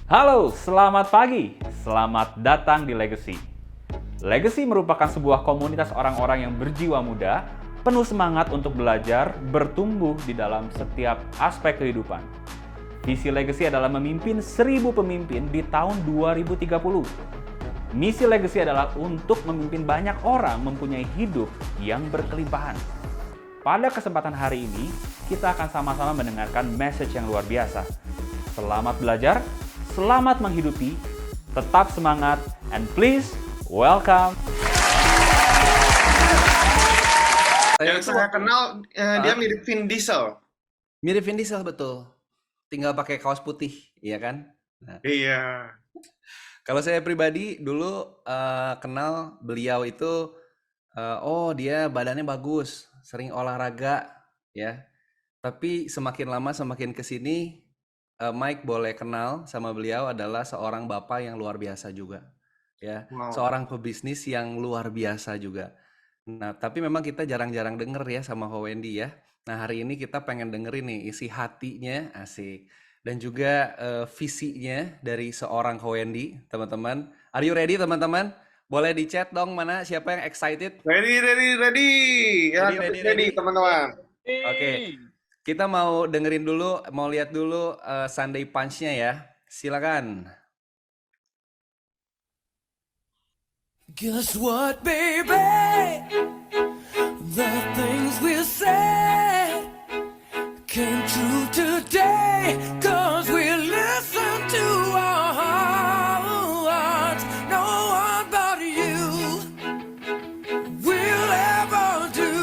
Halo, selamat pagi. Selamat datang di Legacy. Legacy merupakan sebuah komunitas orang-orang yang berjiwa muda, penuh semangat untuk belajar, bertumbuh di dalam setiap aspek kehidupan. Visi Legacy adalah memimpin 1000 pemimpin di tahun 2030. Misi Legacy adalah untuk memimpin banyak orang mempunyai hidup yang berkelimpahan. Pada kesempatan hari ini, kita akan sama-sama mendengarkan message yang luar biasa. Selamat belajar, selamat menghidupi, tetap semangat, and please welcome. Yang saya kenal dia mirip Vin Diesel. Mirip Vin Diesel, betul. Tinggal pakai kaos putih, iya kan? Nah, Iya. kalau saya pribadi dulu kenal beliau itu, dia badannya bagus, sering olahraga, ya. Tapi semakin lama semakin kesini, Mike boleh kenal sama beliau adalah seorang bapak yang luar biasa juga, ya. Wow. Seorang pebisnis yang luar biasa juga. Nah, tapi memang kita jarang-jarang denger ya sama Ko Wendy ya. Nah, hari ini kita pengen dengerin nih isi hatinya, asik. Dan juga visinya dari seorang Ko Wendy, teman-teman. Are you ready, teman-teman? Boleh di chat dong mana siapa yang excited? Ready. Ya, ready, teman-teman. Oke. Kita mau dengerin dulu, mau lihat dulu Sunday Punch-nya ya. Silakan. Guess what, baby? The things we said came true today, 'cause we listened to our hearts. No one but you will ever do.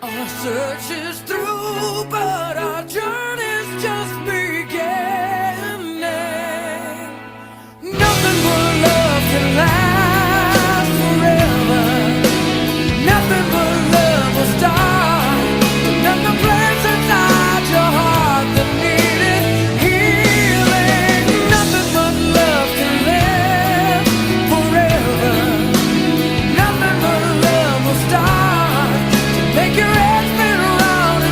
Our search is through, but our journey's just beginning. Nothing but love can last forever. Nothing but love will start. Nothing place inside your heart that needed healing. Nothing but love can live forever. Nothing but love will start to make your head spin around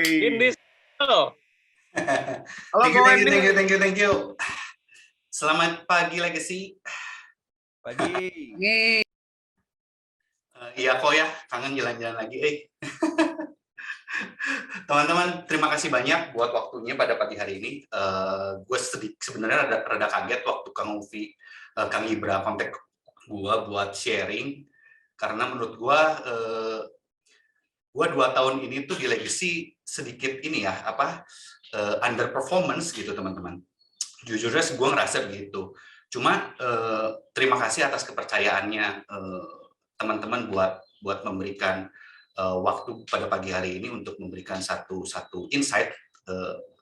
Wih. Halo. Halo, Thank you, Ko thank you, Wendy. thank you, thank you, thank you. Selamat pagi Legacy. Pagi. Iya kok ya, kangen jalan-jalan lagi. Teman-teman, terima kasih banyak buat waktunya pada pagi hari ini. Gue sebenarnya rada kaget waktu Kang Ufi, Kang Ibra kontak gue buat sharing, karena menurut gue 2 tahun ini tuh di Legacy sedikit ini ya, underperformance gitu teman-teman. Jujurnya gue ngerasa begitu. Cuma terima kasih atas kepercayaannya teman-teman buat memberikan waktu pada pagi hari ini untuk memberikan satu insight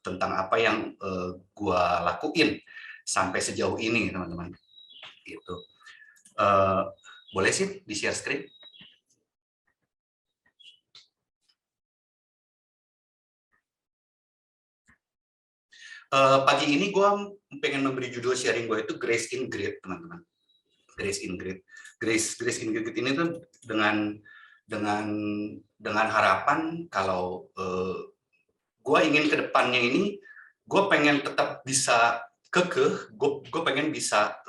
tentang apa yang gue lakuin sampai sejauh ini teman-teman. Gitu. Boleh sih di share screen? Pagi ini gue pengen memberi judul sharing gue itu Grace in Grit, teman-teman. Grace in Grit. Grace in Grit ini tuh dengan harapan kalau gue ingin ke depannya ini, gue pengen tetap bisa kekeh, gue pengen bisa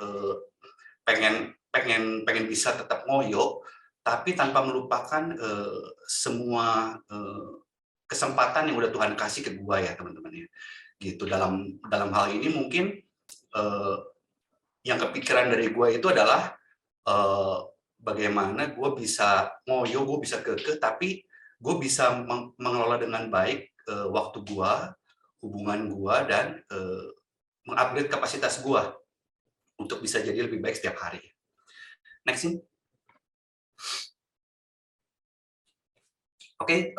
pengen bisa tetap ngoyo, tapi tanpa melupakan semua kesempatan yang udah Tuhan kasih ke gue ya teman-teman ya. Gitu dalam hal ini mungkin yang kepikiran dari gue itu adalah bagaimana gue bisa ngoyo, gue bisa kekeh, tapi gue bisa mengelola dengan baik waktu gue, hubungan gue, dan mengupgrade kapasitas gue untuk bisa jadi lebih baik setiap hari. Next scene. Oke,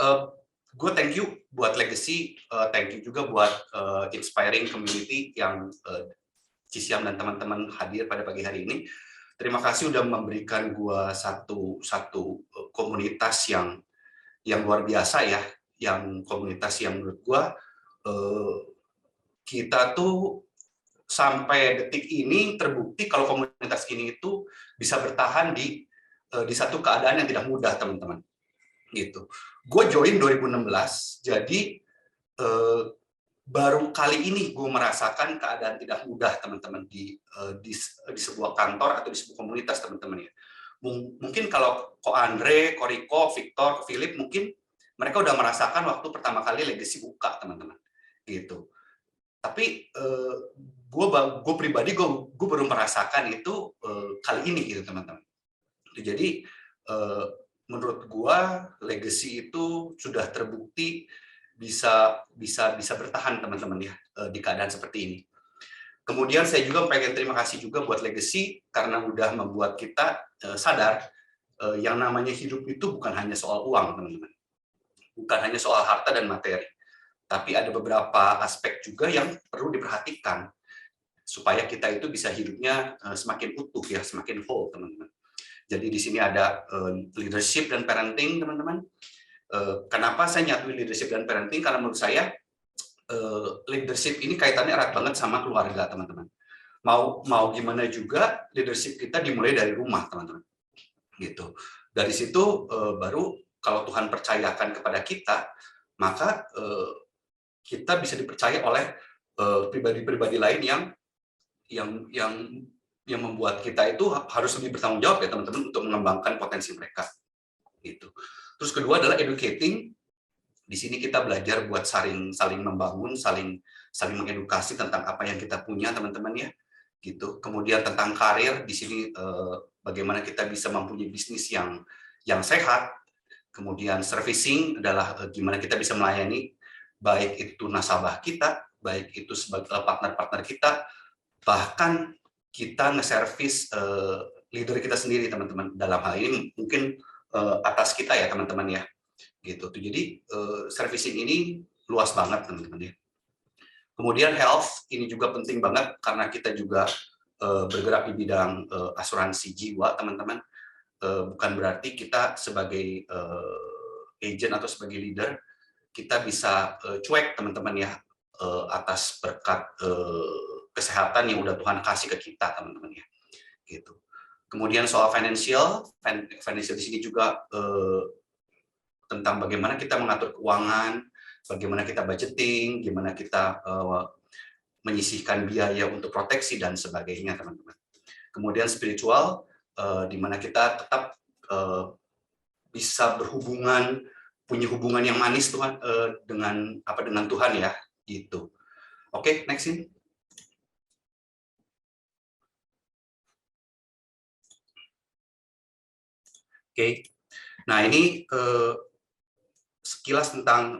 gue thank you buat Legacy, thank you juga buat inspiring community yang Cisiam dan teman-teman hadir pada pagi hari ini. Terima kasih udah memberikan gue satu komunitas yang luar biasa ya, yang komunitas yang menurut gue kita tuh sampai detik ini terbukti kalau komunitas ini itu bisa bertahan di satu keadaan yang tidak mudah teman-teman. Gitu. Gue join 2016, jadi baru kali ini gue merasakan keadaan tidak mudah teman-teman di sebuah kantor atau di sebuah komunitas teman-teman ya. Mungkin kalau Ko Andre, Ko Riko, Victor, Ko Philip mungkin mereka udah merasakan waktu pertama kali Legacy buka teman-teman. Gitu. Tapi gue pribadi gue baru merasakan itu kali ini gitu teman-teman. Jadi menurut gue Legacy itu sudah terbukti bisa bertahan teman-teman ya di keadaan seperti ini. Kemudian saya juga pengen terima kasih juga buat Legacy karena udah membuat kita sadar yang namanya hidup itu bukan hanya soal uang teman-teman, bukan hanya soal harta dan materi, tapi ada beberapa aspek juga yang perlu diperhatikan supaya kita itu bisa hidupnya semakin utuh ya, semakin whole teman-teman. Jadi di sini ada leadership dan parenting teman-teman. Kenapa saya nyatuin leadership dan parenting? Karena menurut saya leadership ini kaitannya erat banget sama keluarga teman-teman. Mau gimana juga leadership kita dimulai dari rumah teman-teman. Gitu. Dari situ baru kalau Tuhan percayakan kepada kita, maka kita bisa dipercaya oleh pribadi-pribadi lain yang membuat kita itu harus lebih bertanggung jawab ya teman-teman untuk mengembangkan potensi mereka. Gitu. Terus kedua adalah educating. Di sini kita belajar buat saling membangun, saling mengedukasi tentang apa yang kita punya teman-teman ya. Gitu. Kemudian tentang karir, di sini bagaimana kita bisa mempunyai bisnis yang sehat. Kemudian servicing adalah gimana kita bisa melayani baik itu nasabah kita, baik itu sebagai partner-partner kita, bahkan kita nge-service leader kita sendiri teman-teman. Dalam hal ini mungkin atas kita ya teman-teman ya. Gitu. Jadi servicing ini luas banget teman-teman ya. Kemudian health ini juga penting banget karena kita juga bergerak di bidang asuransi jiwa teman-teman. Bukan berarti kita sebagai agent atau sebagai leader kita bisa cuek teman-teman ya atas berkat kesehatan yang udah Tuhan kasih ke kita teman-teman ya. Gitu. Kemudian soal financial di sini juga tentang bagaimana kita mengatur keuangan, bagaimana kita budgeting, gimana kita menyisihkan biaya untuk proteksi dan sebagainya, teman-teman. Kemudian spiritual, di mana kita tetap bisa berhubungan, punya hubungan yang manis Tuhan dengan Tuhan ya, gitu. Oke, next in. Oke, nah ini sekilas tentang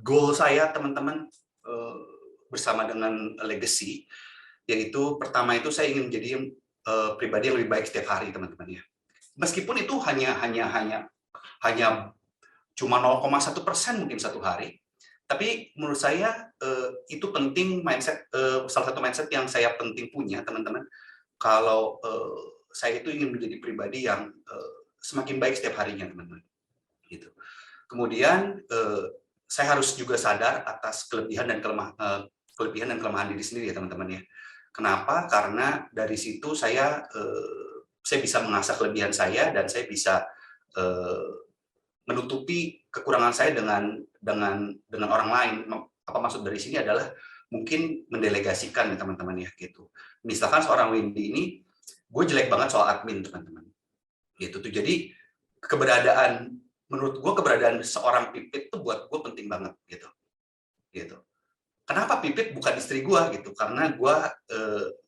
goal saya teman-teman bersama dengan legacy, yaitu pertama itu saya ingin menjadi pribadi yang lebih baik setiap hari teman-teman ya. Meskipun itu hanya cuma 0,1% mungkin satu hari, tapi menurut saya itu penting mindset, salah satu mindset yang saya penting punya teman-teman. Kalau saya itu ingin menjadi pribadi yang semakin baik setiap harinya teman-teman. Gitu. Kemudian saya harus juga sadar atas kelebihan dan kelemahan diri sendiri ya teman-teman ya. Kenapa? Karena dari situ saya bisa mengasah kelebihan saya dan saya bisa menutupi kekurangan saya dengan orang lain. Apa maksud dari sini adalah mungkin mendelegasikan ya teman-teman ya gitu. Misalkan seorang Windy ini, gue jelek banget soal admin teman-teman. Gitu tuh. Jadi menurut gue keberadaan seorang Pipit tuh buat gue penting banget gitu. Gitu. Kenapa Pipit bukan istri gue gitu? Karena gue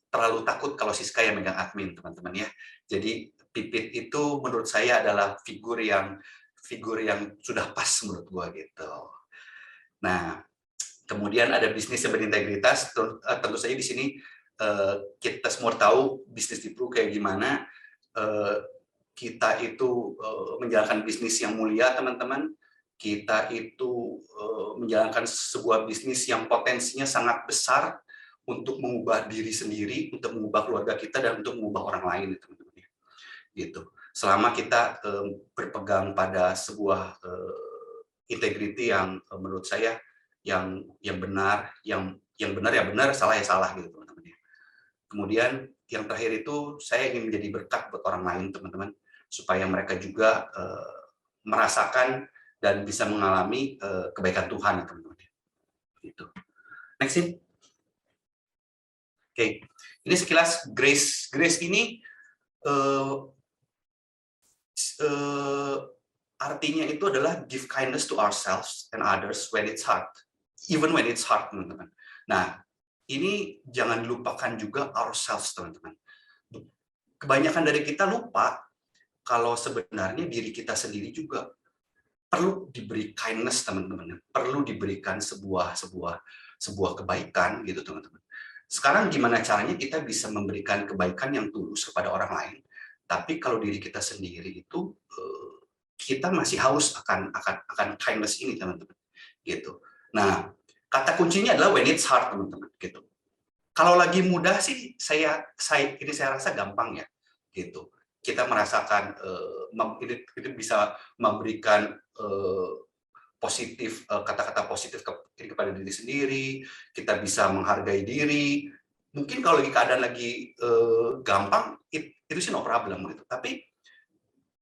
terlalu takut kalau Siska yang megang admin teman-teman ya. Jadi Pipit itu menurut saya adalah figur yang sudah pas menurut gue gitu. Nah, kemudian ada bisnis yang berintegritas. Tentu saja di sini kita semua tahu bisnis di Pru kayak gimana. Kita itu menjalankan bisnis yang mulia, teman-teman. Kita itu menjalankan sebuah bisnis yang potensinya sangat besar untuk mengubah diri sendiri, untuk mengubah keluarga kita, dan untuk mengubah orang lain, teman-teman. Gitu. Selama kita berpegang pada sebuah integriti yang menurut saya yang benar, yang benar ya benar, salah ya salah, gitu, teman-teman. Kemudian yang terakhir itu saya ingin menjadi berkat buat orang lain, teman-teman, supaya mereka juga merasakan dan bisa mengalami kebaikan Tuhan, teman-teman. Gitu. Next in. Oke, ini sekilas grace. Grace ini artinya itu adalah give kindness to ourselves and others when it's hard, even when it's hard, teman-teman. Nah, ini jangan dilupakan juga ourselves, teman-teman. Kebanyakan dari kita lupa kalau sebenarnya diri kita sendiri juga perlu diberi kindness, teman-teman. Perlu diberikan sebuah kebaikan, gitu, teman-teman. Sekarang gimana caranya kita bisa memberikan kebaikan yang tulus kepada orang lain, tapi kalau diri kita sendiri itu kita masih haus akan kindness ini, teman-teman. Gitu. Nah, kata kuncinya adalah when it's hard, teman-teman. Gitu. Kalau lagi mudah sih saya rasa gampang ya. Gitu. Kita merasakan ini bisa memberikan positif, kata-kata positif kepada diri sendiri, kita bisa menghargai diri. Mungkin kalau lagi keadaan lagi gampang, itu sih no problem gitu. Tapi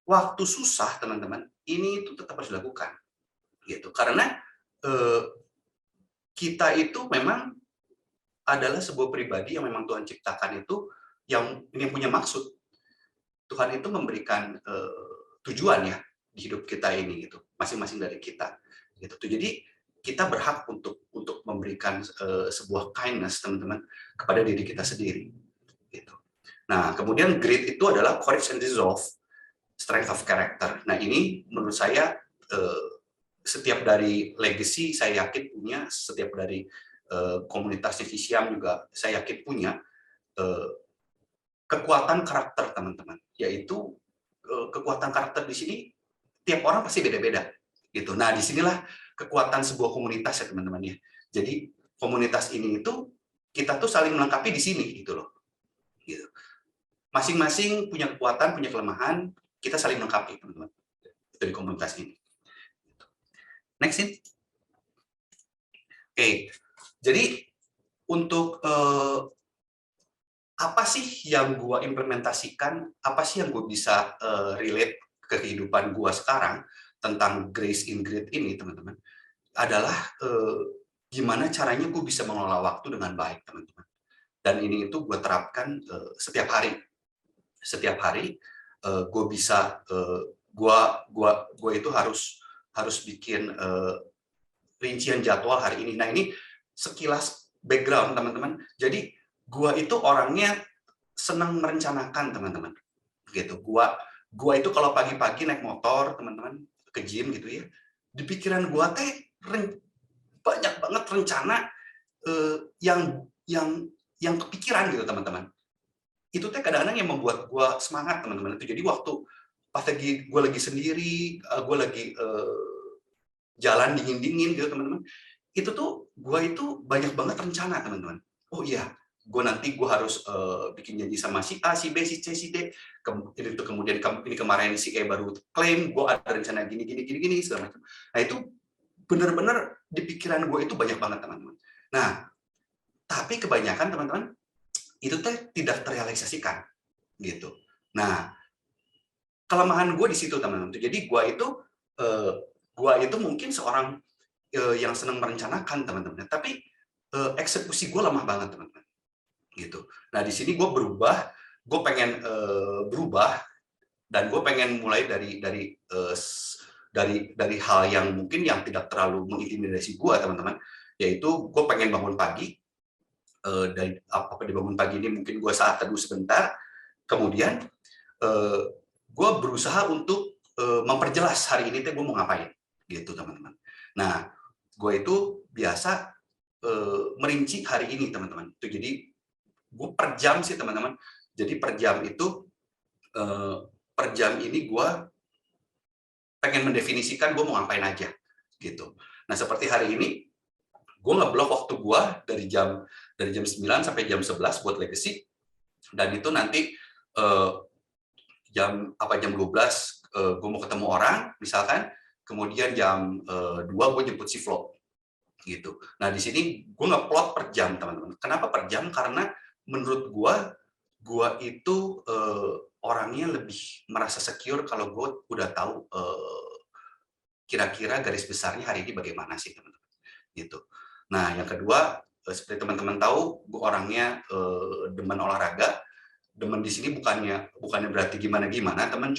waktu susah, teman-teman, ini itu tetap harus dilakukan, gitu. Karena kita itu memang adalah sebuah pribadi yang memang Tuhan ciptakan itu yang punya maksud. Tuhan itu memberikan tujuan ya di hidup kita ini, gitu, masing-masing dari kita, gitu. Jadi kita berhak untuk memberikan sebuah kindness, teman-teman, kepada diri kita sendiri, gitu. Nah, kemudian grit itu adalah courage and resolve, strength of character. Nah, ini menurut saya setiap dari legacy saya yakin punya, setiap dari komunitasnya Visiam juga saya yakin punya kekuatan karakter, teman-teman. Yaitu kekuatan karakter di sini tiap orang pasti beda-beda, gitu. Nah, disinilah kekuatan sebuah komunitas ya, teman-teman ya. Jadi komunitas ini itu kita tuh saling melengkapi di sini, gitu loh. Gitu. Masing-masing punya kekuatan, punya kelemahan, kita saling melengkapi, teman-teman. Itu di komunitas ini. Next in. Oke. Jadi untuk apa sih yang gua implementasikan, apa sih yang gue bisa relate ke kehidupan gua sekarang tentang grace in grit ini, teman-teman. adalah gimana caranya gue bisa mengelola waktu dengan baik, teman-teman. Dan ini itu gue terapkan setiap hari. Setiap hari gue bisa gue itu harus bikin rincian jadwal hari ini. Nah, ini sekilas background, teman-teman. Jadi gue itu orangnya senang merencanakan, teman-teman. Gitu. Gua itu kalau pagi-pagi naik motor, teman-teman, ke gym gitu ya. Di pikiran gua teh banyak banget rencana yang kepikiran gitu, teman-teman. Itu teh kadang-kadang yang membuat gua semangat, teman-teman. Itu jadi waktu pas lagi gua lagi sendiri, gua lagi jalan dingin-dingin gitu, teman-teman. Itu tuh gua itu banyak banget rencana, teman-teman. Oh iya, nanti gue harus bikin janji sama si A, si B, si C, si D. Itu kemudian ini kemarin si E baru klaim gue ada rencana gini segala macam. Nah, itu benar-benar di pikiran gue itu banyak banget, teman-teman. Nah, tapi kebanyakan, teman-teman, itu tidak terrealisasikan gitu. Nah, kelemahan gue di situ, teman-teman. Jadi gue itu mungkin seorang yang senang merencanakan, teman-teman. Tapi eksekusi gue lemah banget, teman-teman. Gitu. Nah, di sini gue pengen berubah, dan gue pengen mulai dari hal yang mungkin yang tidak terlalu mengintimidasi gue, teman-teman, yaitu gue pengen bangun pagi. Dari dibangun pagi ini mungkin gue saat teduh sebentar, kemudian gue berusaha untuk memperjelas hari ini gue mau ngapain, gitu, teman-teman. Nah, gue itu biasa merinci hari ini, teman-teman. Itu jadi gue per jam sih, teman-teman. Jadi per jam itu per jam ini gue pengen mendefinisikan gue mau ngapain aja gitu. Nah, seperti hari ini gue ngeblok waktu gue dari jam 9 sampai jam 11 buat legacy, dan itu nanti jam 12 gue mau ketemu orang misalkan, kemudian jam 2 gue jemput si Flo gitu. Nah, di sini gue ngeplot per jam, teman-teman. Kenapa per jam? Karena menurut gue itu orangnya lebih merasa secure kalau gue udah tahu kira-kira garis besarnya hari ini bagaimana sih, teman-teman. Gitu. Nah, yang kedua, seperti teman-teman tahu, gue orangnya demen olahraga. Demen di sini bukannya berarti gimana-gimana, teman.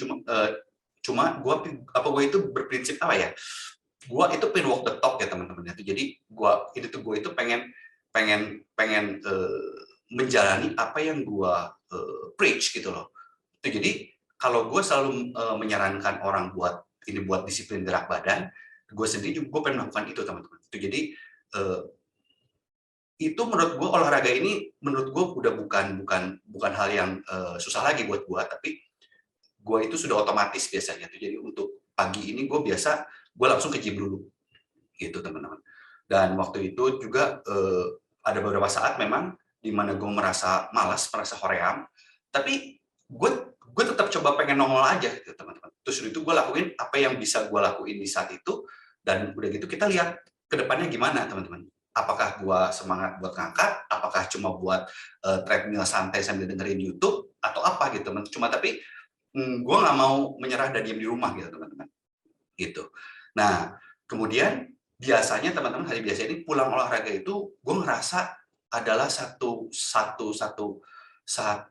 Cuma gue itu berprinsip apa ya? Gue itu pengen walk the talk ya, teman-teman. Jadi gue itu pengen menjalani apa yang gue preach gitu loh. Itu jadi kalau gue selalu menyarankan orang buat disiplin gerak badan, gue sendiri juga gue pengen melakukan itu, teman-teman. Itu jadi itu menurut gue olahraga ini menurut gue udah bukan hal yang susah lagi buat gue, tapi gue itu sudah otomatis biasanya. Jadi untuk pagi ini gue langsung ke gym dulu gitu, teman-teman. Dan waktu itu juga ada beberapa saat memang di mana gue merasa malas, merasa hoream, tapi gue tetap coba pengen nongol aja gitu, teman-teman. Terus itu gue lakuin apa yang bisa gue lakuin di saat itu, dan udah gitu kita lihat ke depannya gimana, teman-teman. Apakah gue semangat buat ngangkat, apakah cuma buat treadmill santai sambil dengerin YouTube, atau apa gitu, teman. Cuma tapi gue nggak mau menyerah dan diam di rumah gitu, teman-teman. Gitu. Nah, kemudian biasanya, teman-teman, hari biasa ini pulang olahraga itu gue ngerasa adalah satu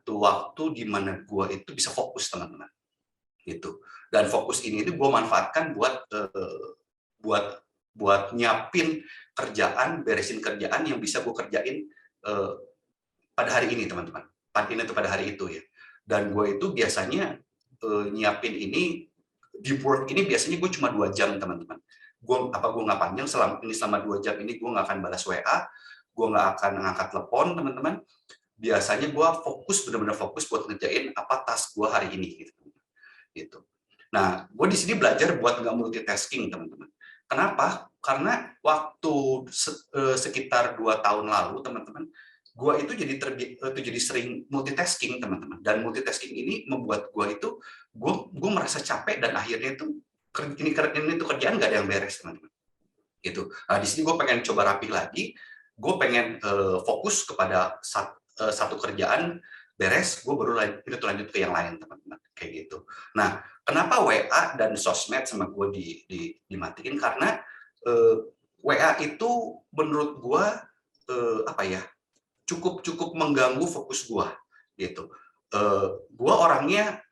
waktu di mana gue itu bisa fokus, teman-teman. Gitu. Dan fokus ini gue manfaatkan buat nyiapin kerjaan, beresin kerjaan yang bisa gue kerjain pada hari ini, teman-teman. Pada hari itu ya. Dan gue itu biasanya nyiapin ini, deep work ini biasanya gue cuma 2 jam, teman-teman. Gue nggak panjang selama 2 jam ini. Gue nggak akan balas WA, gue nggak akan ngangkat telepon, teman-teman. Biasanya gue benar-benar fokus buat ngerjain apa task gue hari ini gitu. Nah, gue di sini belajar buat nggak multitasking, teman-teman. Kenapa? Karena waktu sekitar 2 tahun lalu, teman-teman, gue itu jadi sering multitasking, teman-teman. Dan multitasking ini membuat gue merasa capek, dan akhirnya itu ini tuh kerjaan nggak ada yang beres, teman-teman. Gitu. Nah, di sini gue pengen coba rapi lagi. Gue pengen fokus kepada satu kerjaan beres, gue baru lanjut ke yang lain, teman-teman. Kayak gitu. Nah, kenapa WA dan sosmed sama gue dimatiin? Karena WA itu menurut gua apa ya, cukup mengganggu fokus gua gitu. Gua orangnya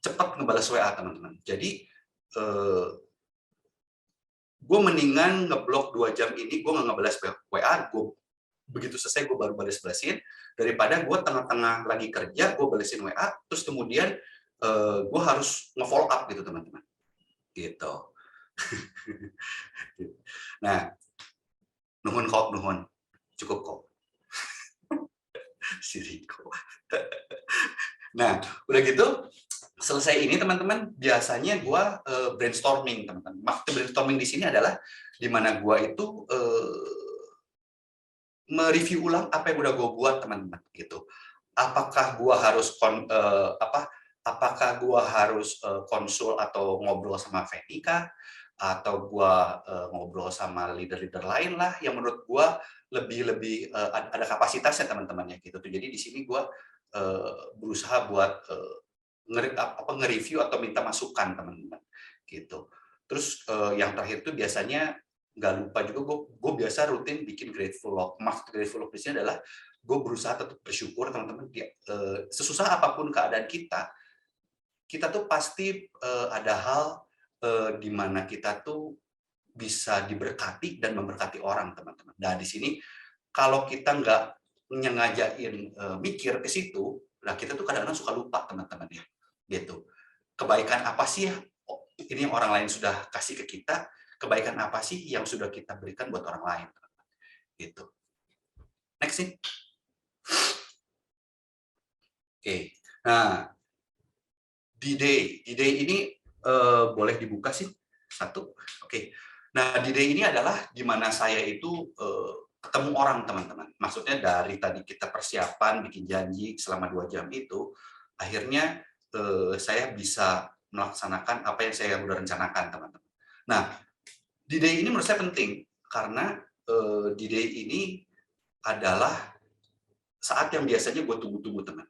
cepat ngebales WA teman-teman. Jadi gue mendingan ngeblok 2 jam ini, gue nggak ngebales WA, gue begitu selesai gue baru balesin, daripada gue tengah-tengah lagi kerja, gue balesin WA, terus kemudian gue harus nge-follow up gitu teman-teman. Gitu. Nah, nuhun. Cukup kok. Si Riko. Nah, udah gitu, selesai ini teman-teman, biasanya gue brainstorming teman-teman. Maksud brainstorming di sini adalah di mana gue itu mereview ulang apa yang udah gue buat teman-teman gitu. Apakah gue harus apakah gue harus konsul atau ngobrol sama Venika, atau gue ngobrol sama leader-leader lain lah yang menurut gue lebih ada kapasitasnya teman-teman ya gitu. Jadi di sini gue berusaha buat nge-review atau minta masukan teman-teman gitu. Terus yang terakhir itu biasanya nggak lupa juga gue biasa rutin bikin grateful log. Maksud grateful log di sini adalah gue berusaha tetap bersyukur teman-teman. Sesusah apapun keadaan kita tuh pasti ada hal di mana kita tuh bisa diberkati dan memberkati orang teman-teman. Nah di sini kalau kita nggak nyengajain mikir ke situ, nah kita tuh kadang-kadang suka lupa teman-teman ya, gitu. Kebaikan apa sih ya? Ini yang orang lain sudah kasih ke kita. Kebaikan apa sih yang sudah kita berikan buat orang lain, teman-teman. Gitu. Next nih. Oke. Nah, D-Day ini boleh dibuka sih satu. Oke. Nah, D-Day ini adalah di mana saya itu ketemu orang teman-teman. Maksudnya dari tadi kita persiapan, bikin janji selama 2 jam itu, akhirnya saya bisa melaksanakan apa yang saya udah rencanakan teman-teman. Nah, D-Day ini menurut saya penting karena D-Day ini adalah saat yang biasanya gue tunggu-tunggu teman.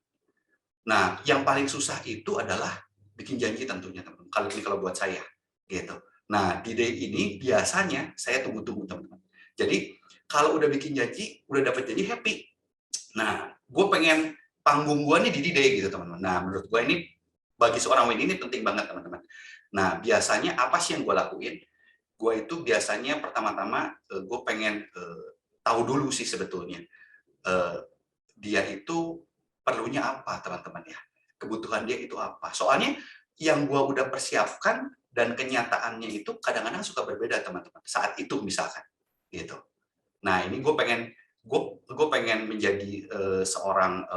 Nah, yang paling susah itu adalah bikin janji tentunya teman-teman. Kalau buat saya gitu. Nah, D-Day ini biasanya saya tunggu-tunggu teman-teman. Jadi kalau udah bikin janji, udah dapet janji happy. Nah, gue pengen panggung gue nih di D-Day gitu teman-teman. Nah, menurut gue ini bagi seorang Wendy ini penting banget teman-teman. Nah, biasanya apa sih yang gue lakuin? Gue itu biasanya pertama-tama gue pengen tahu dulu sih sebetulnya dia itu perlunya apa teman-teman ya. Kebutuhan dia itu apa. Soalnya yang gue udah persiapkan dan kenyataannya itu kadang-kadang suka berbeda teman-teman. Saat itu misalkan gitu. Nah, ini gue pengen menjadi seorang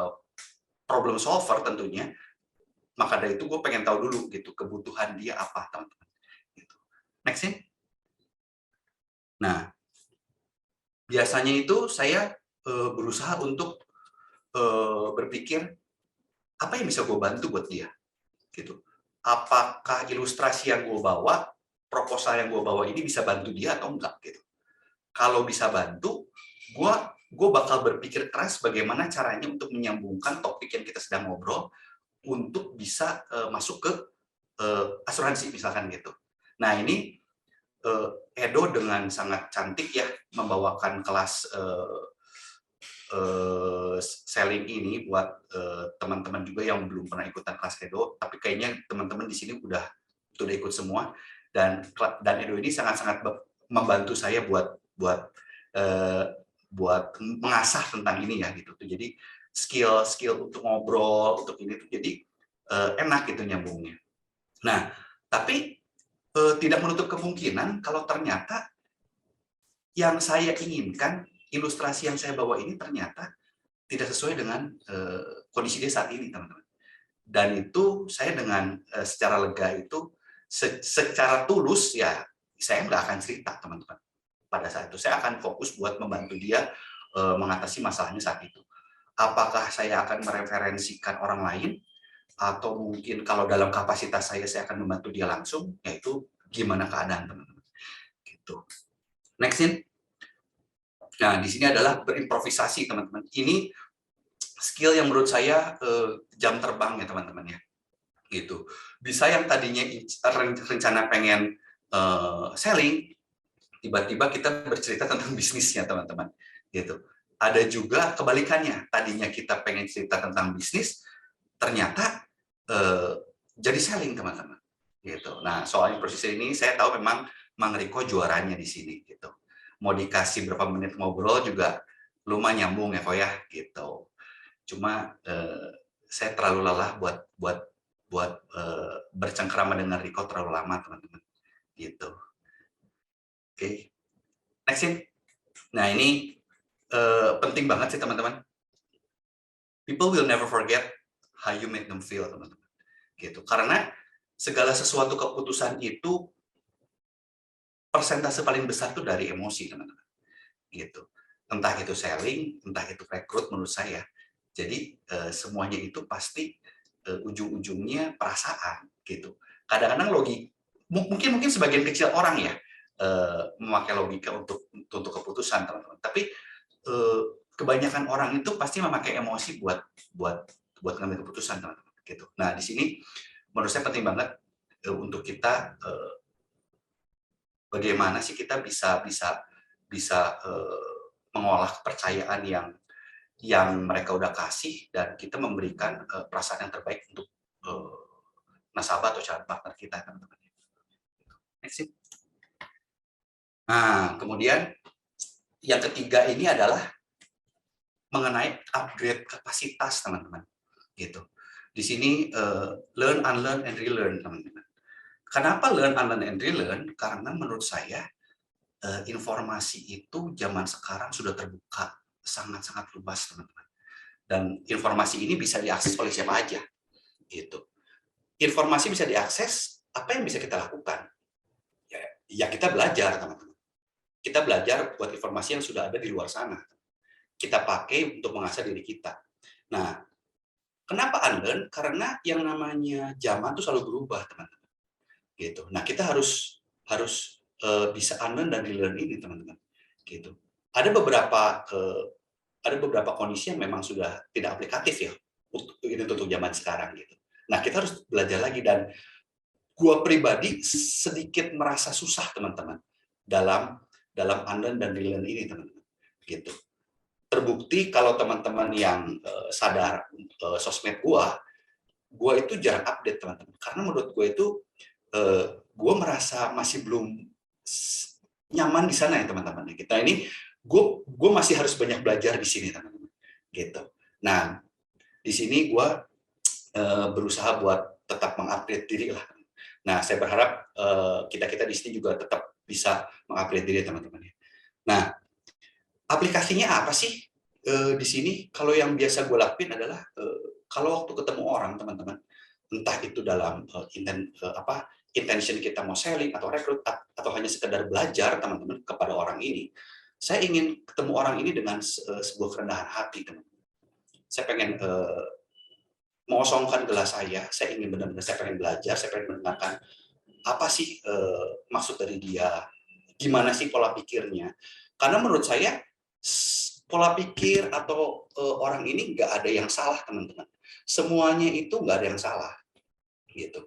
problem solver tentunya. Maka dari itu gue pengen tahu dulu gitu kebutuhan dia apa teman-teman. Gitu. Next nih. Nah, biasanya itu saya berusaha untuk berpikir apa yang bisa gue bantu buat dia. Gitu. Apakah ilustrasi yang gue bawa, proposal yang gue bawa ini bisa bantu dia atau enggak gitu. Kalau bisa bantu, gue bakal berpikir keras bagaimana caranya untuk menyambungkan topik yang kita sedang ngobrol untuk bisa masuk ke asuransi misalkan gitu. Nah ini Edo dengan sangat cantik ya membawakan kelas selling ini buat teman-teman juga yang belum pernah ikutan kelas Edo, tapi kayaknya teman-teman di sini udah ikut semua dan Edo ini sangat-sangat membantu saya buat mengasah tentang ini ya gitu. Jadi skill untuk ngobrol untuk ini tuh jadi enak gitu nyambungnya. Nah, tapi tidak menutup kemungkinan kalau ternyata yang saya inginkan, ilustrasi yang saya bawa ini ternyata tidak sesuai dengan kondisi dia saat ini, teman-teman. Dan itu saya dengan secara lega itu, secara tulus ya, saya nggak akan cerita, teman-teman. Pada saat itu saya akan fokus buat membantu dia mengatasi masalahnya saat itu. Apakah saya akan mereferensikan orang lain, atau mungkin kalau dalam kapasitas saya akan membantu dia langsung, yaitu gimana keadaan teman-teman. Gitu. Next in. Nah, di sini adalah berimprovisasi teman-teman. Ini skill yang menurut saya jam terbang ya teman-teman ya. Gitu. Bisa yang tadinya rencana pengen selling, tiba-tiba kita bercerita tentang bisnisnya teman-teman, gitu. Ada juga kebalikannya, tadinya kita pengen cerita tentang bisnis, ternyata jadi selling teman-teman, gitu. Nah soal improvisasi ini saya tahu memang Mang Riko juaranya di sini, gitu. Mau dikasih berapa menit ngobrol juga lumayan nyambung ya kok ya, gitu. Cuma saya terlalu lelah buat bercengkrama dengan Riko terlalu lama teman-teman, gitu. Oke, next in. Nah ini penting banget sih teman-teman. People will never forget how you make them feel teman-teman. Gitu. Karena segala sesuatu keputusan itu persentase paling besar itu dari emosi teman-teman. Gitu. Entah itu selling, entah itu rekrut menurut saya. Jadi semuanya itu pasti ujung-ujungnya perasaan gitu. Kadang-kadang mungkin sebagian kecil orang ya memakai logika untuk keputusan teman-teman. Tapi kebanyakan orang itu pasti memakai emosi buat ngambil keputusan teman-teman. Gitu. Nah di sini menurut saya penting banget untuk kita bagaimana sih kita bisa mengolah kepercayaan yang mereka udah kasih dan kita memberikan perasaan yang terbaik untuk nasabah atau calon partner kita teman-teman. Next. Nah, kemudian yang ketiga ini adalah mengenai upgrade kapasitas teman-teman. Gitu. Di sini learn, unlearn, and relearn teman-teman. Kenapa learn, unlearn, and relearn? Karena menurut saya informasi itu zaman sekarang sudah terbuka sangat-sangat luas teman-teman. Dan informasi ini bisa diakses oleh siapa aja. Gitu. Informasi bisa diakses, apa yang bisa kita lakukan? Ya kita belajar teman-teman. Kita belajar buat informasi yang sudah ada di luar sana. Kita pakai untuk mengasah diri kita. Nah, kenapa unlearn? Karena yang namanya zaman itu selalu berubah, teman-teman. Gitu. Nah, kita harus bisa unlearn dan relearn ini, teman-teman. Gitu. Ada beberapa kondisi yang memang sudah tidak aplikatif ya untuk zaman sekarang gitu. Nah, kita harus belajar lagi dan gua pribadi sedikit merasa susah, teman-teman, dalam unlearn dan relearn ini, teman-teman. Gitu. Terbukti kalau teman-teman yang sadar sosmed gua itu jarang update teman-teman. Karena menurut gua itu gua merasa masih belum nyaman di sana ya teman-teman. Kita ini gua masih harus banyak belajar di sini teman-teman. Gitu. Nah di sini gua berusaha buat tetap mengupgrade diri lah. Nah saya berharap kita di sini juga tetap bisa mengupgrade diri teman-teman. Nah aplikasinya apa sih di sini? Kalau yang biasa gue lakuin adalah kalau waktu ketemu orang teman-teman, entah itu dalam intention kita mau selling atau rekrut atau hanya sekedar belajar teman-teman kepada orang ini, saya ingin ketemu orang ini dengan sebuah kerendahan hati teman-teman. Saya pengen mengosongkan gelas saya ingin benar-benar saya pengen belajar, saya pengen mendengarkan apa sih maksud dari dia, gimana sih pola pikirnya. Karena menurut saya pola pikir atau orang ini nggak ada yang salah teman-teman. Semuanya itu nggak ada yang salah. Gitu.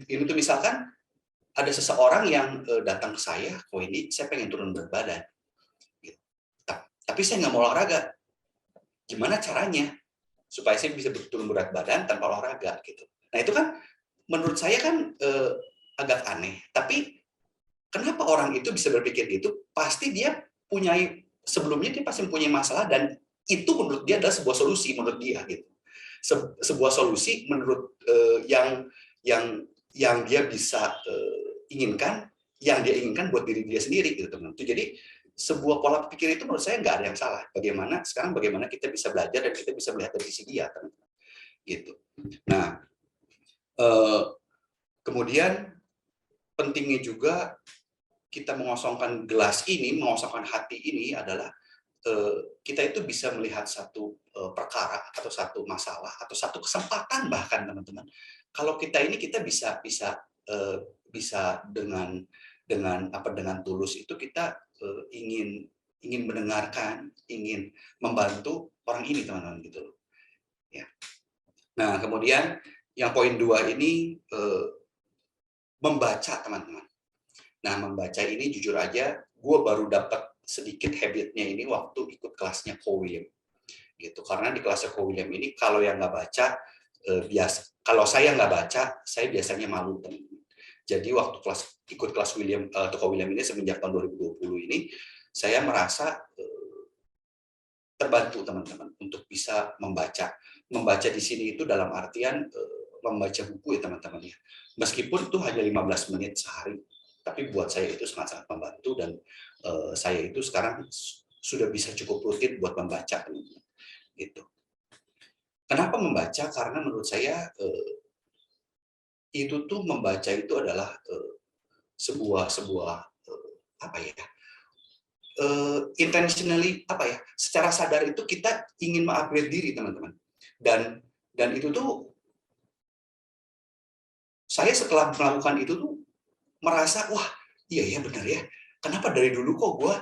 Ini tuh misalkan ada seseorang yang datang ke saya, ini saya pengen turun berat badan. Gitu. Tapi saya nggak mau olahraga. Gimana caranya supaya saya bisa turun berat badan tanpa olahraga? Gitu. Nah itu kan menurut saya kan agak aneh. Tapi kenapa orang itu bisa berpikir gitu? Pasti dia sebelumnya dia pasti mempunyai masalah dan itu menurut dia adalah sebuah solusi menurut dia gitu. Sebuah solusi menurut yang dia bisa inginkan, yang dia inginkan buat diri dia sendiri gitu teman-teman. Jadi sebuah pola pikir itu menurut saya nggak ada yang salah. Bagaimana kita bisa belajar dan kita bisa melihat dari sisi dia teman-teman. Gitu. Nah, kemudian pentingnya juga kita mengosongkan gelas ini, mengosongkan hati ini adalah kita itu bisa melihat satu perkara atau satu masalah atau satu kesempatan bahkan teman-teman. Kalau kita bisa dengan tulus itu kita ingin mendengarkan, ingin membantu orang ini teman-teman gitu loh. Ya. Nah kemudian yang poin 2 ini membaca teman-teman. Nah, membaca ini jujur aja, gue baru dapat sedikit habitnya ini waktu ikut kelasnya Ko William. Gitu. Karena di kelasnya Ko William ini, kalau yang nggak baca, kalau saya nggak baca, saya biasanya malu. Jadi waktu ikut kelas William atau Ko William ini semenjak tahun 2020 ini, saya merasa terbantu teman-teman untuk bisa membaca. Membaca di sini itu dalam artian membaca buku ya teman-teman ya. Meskipun itu hanya 15 menit sehari, tapi buat saya itu sangat-sangat membantu dan saya itu sekarang sudah bisa cukup rutin buat membaca teman-teman. Gitu. Kenapa membaca? Karena menurut saya itu tuh membaca itu adalah sebuah apa ya? Intentionally apa ya? Secara sadar itu kita ingin mengupgrade diri teman-teman. Dan itu tuh saya setelah melakukan itu tuh merasa wah iya ya benar ya. Kenapa dari dulu kok gue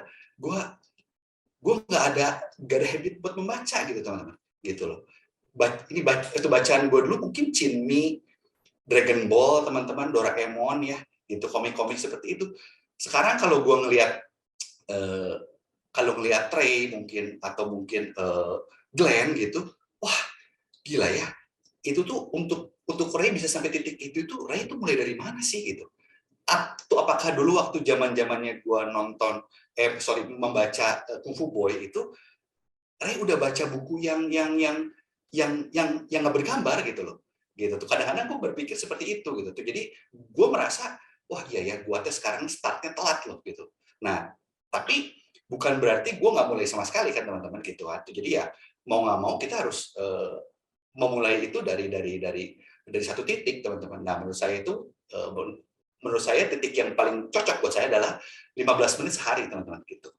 nggak ada habit buat membaca gitu teman-teman gitu loh. Itu bacaan gue dulu mungkin Chinmi, Dragon Ball teman-teman, Doraemon ya gitu, komik-komik seperti itu. Sekarang kalau gue ngelihat Trey mungkin atau mungkin Glenn gitu, wah gila ya, itu tuh untuk Ray bisa sampai titik itu tuh Ray itu mulai dari mana sih gitu. Apakah dulu waktu zaman-zamannya gue membaca Kung Fu Boy itu Ray udah baca buku yang nggak bergambar gitu loh. Gitu tuh. Kadang-kadang gue berpikir seperti itu gitu tuh. Jadi gue merasa wah iya ya gue sekarang startnya telat loh gitu. Nah, tapi bukan berarti gue nggak mulai sama sekali kan teman-teman gitu. Jadi ya mau nggak mau kita harus memulai itu dari satu titik teman-teman. Nah, menurut saya titik yang paling cocok buat saya adalah 15 menit sehari teman-teman gitu.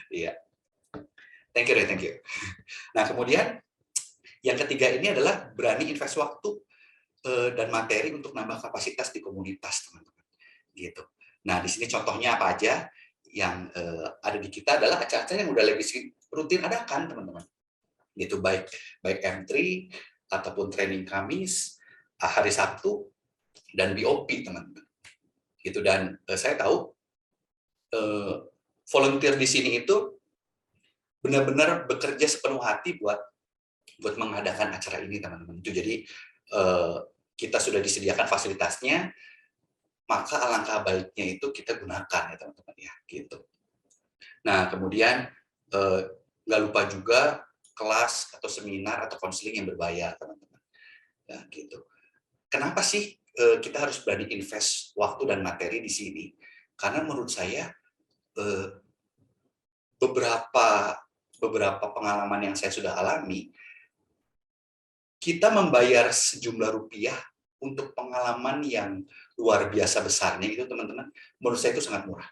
Iya. Thank you. Nah, kemudian yang ketiga ini adalah berani invest waktu dan materi untuk nambah kapasitas di komunitas teman-teman. Gitu. Nah, di sini contohnya apa aja yang ada di kita adalah acara-acara yang udah legacy rutin adakan teman-teman. Gitu, baik M3 ataupun training Kamis, hari Sabtu dan BOP teman-teman. Gitu, dan saya tahu volunteer di sini itu benar-benar bekerja sepenuh hati buat mengadakan acara ini teman-teman. Itu jadi kita sudah disediakan fasilitasnya, maka alangkah baiknya itu kita gunakan ya teman-teman ya gitu. Nah, kemudian nggak lupa juga kelas atau seminar atau konseling yang berbayar teman-teman. Ya, gitu. Kenapa sih kita harus berani invest waktu dan materi di sini? Karena menurut saya beberapa pengalaman yang saya sudah alami, kita membayar sejumlah rupiah untuk pengalaman yang luar biasa besarnya itu teman-teman, menurut saya itu sangat murah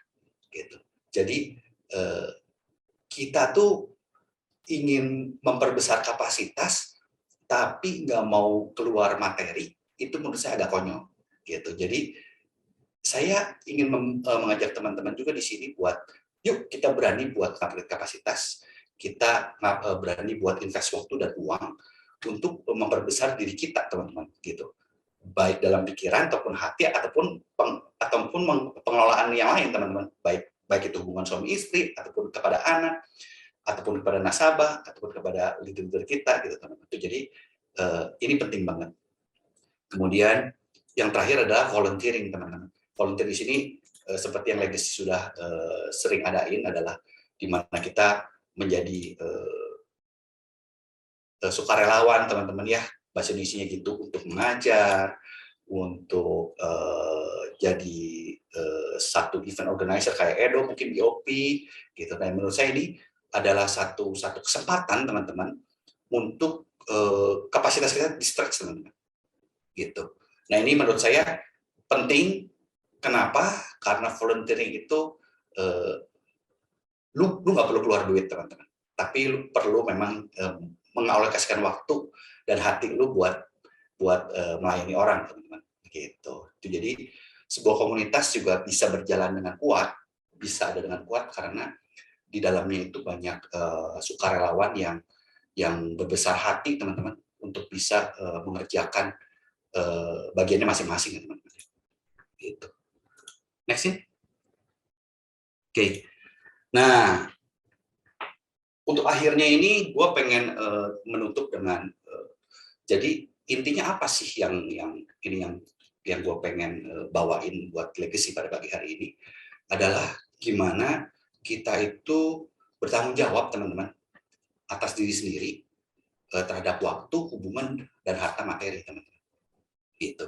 gitu. Jadi kita tuh ingin memperbesar kapasitas tapi nggak mau keluar materi, itu menurut saya agak konyol gitu. Jadi saya ingin mengajak teman-teman juga di sini buat yuk kita berani buat upgrade kapasitas, kita berani buat invest waktu dan uang untuk memperbesar diri kita teman-teman gitu, baik dalam pikiran ataupun hati ataupun pengelolaan yang lain teman-teman, baik itu hubungan suami istri ataupun kepada anak ataupun kepada nasabah ataupun kepada leader kita gitu teman-teman. Jadi ini penting banget. Kemudian yang terakhir adalah volunteering teman-teman. Volunteer di sini seperti yang Legacy sudah sering adain adalah di mana kita menjadi sukarelawan teman-teman ya, bahasa Indonesianya gitu, untuk mengajar, untuk jadi satu event organizer kayak Edo, mungkin BOP gitu. Nah, menurut saya ini adalah satu kesempatan teman-teman untuk kapasitas kita di-stretch teman-teman gitu. Nah, ini menurut saya penting. Kenapa? Karena volunteering itu lu nggak perlu keluar duit teman-teman, tapi lu perlu memang mengalokasikan waktu dan hati lu buat melayani orang teman-teman gitu. Jadi sebuah komunitas juga bisa berjalan dengan kuat, bisa ada dengan kuat karena di dalamnya itu banyak sukarelawan yang berbesar hati teman-teman untuk bisa mengerjakan bagiannya masing-masing teman-teman. Gitu. Next ya. Oke. Nah, untuk akhirnya ini gue pengen menutup dengan jadi intinya apa sih yang gue pengen bawain buat legacy pada pagi hari ini adalah gimana kita itu bertanggung jawab teman-teman atas diri sendiri terhadap waktu, hubungan, dan harta materi teman-teman. Gitu.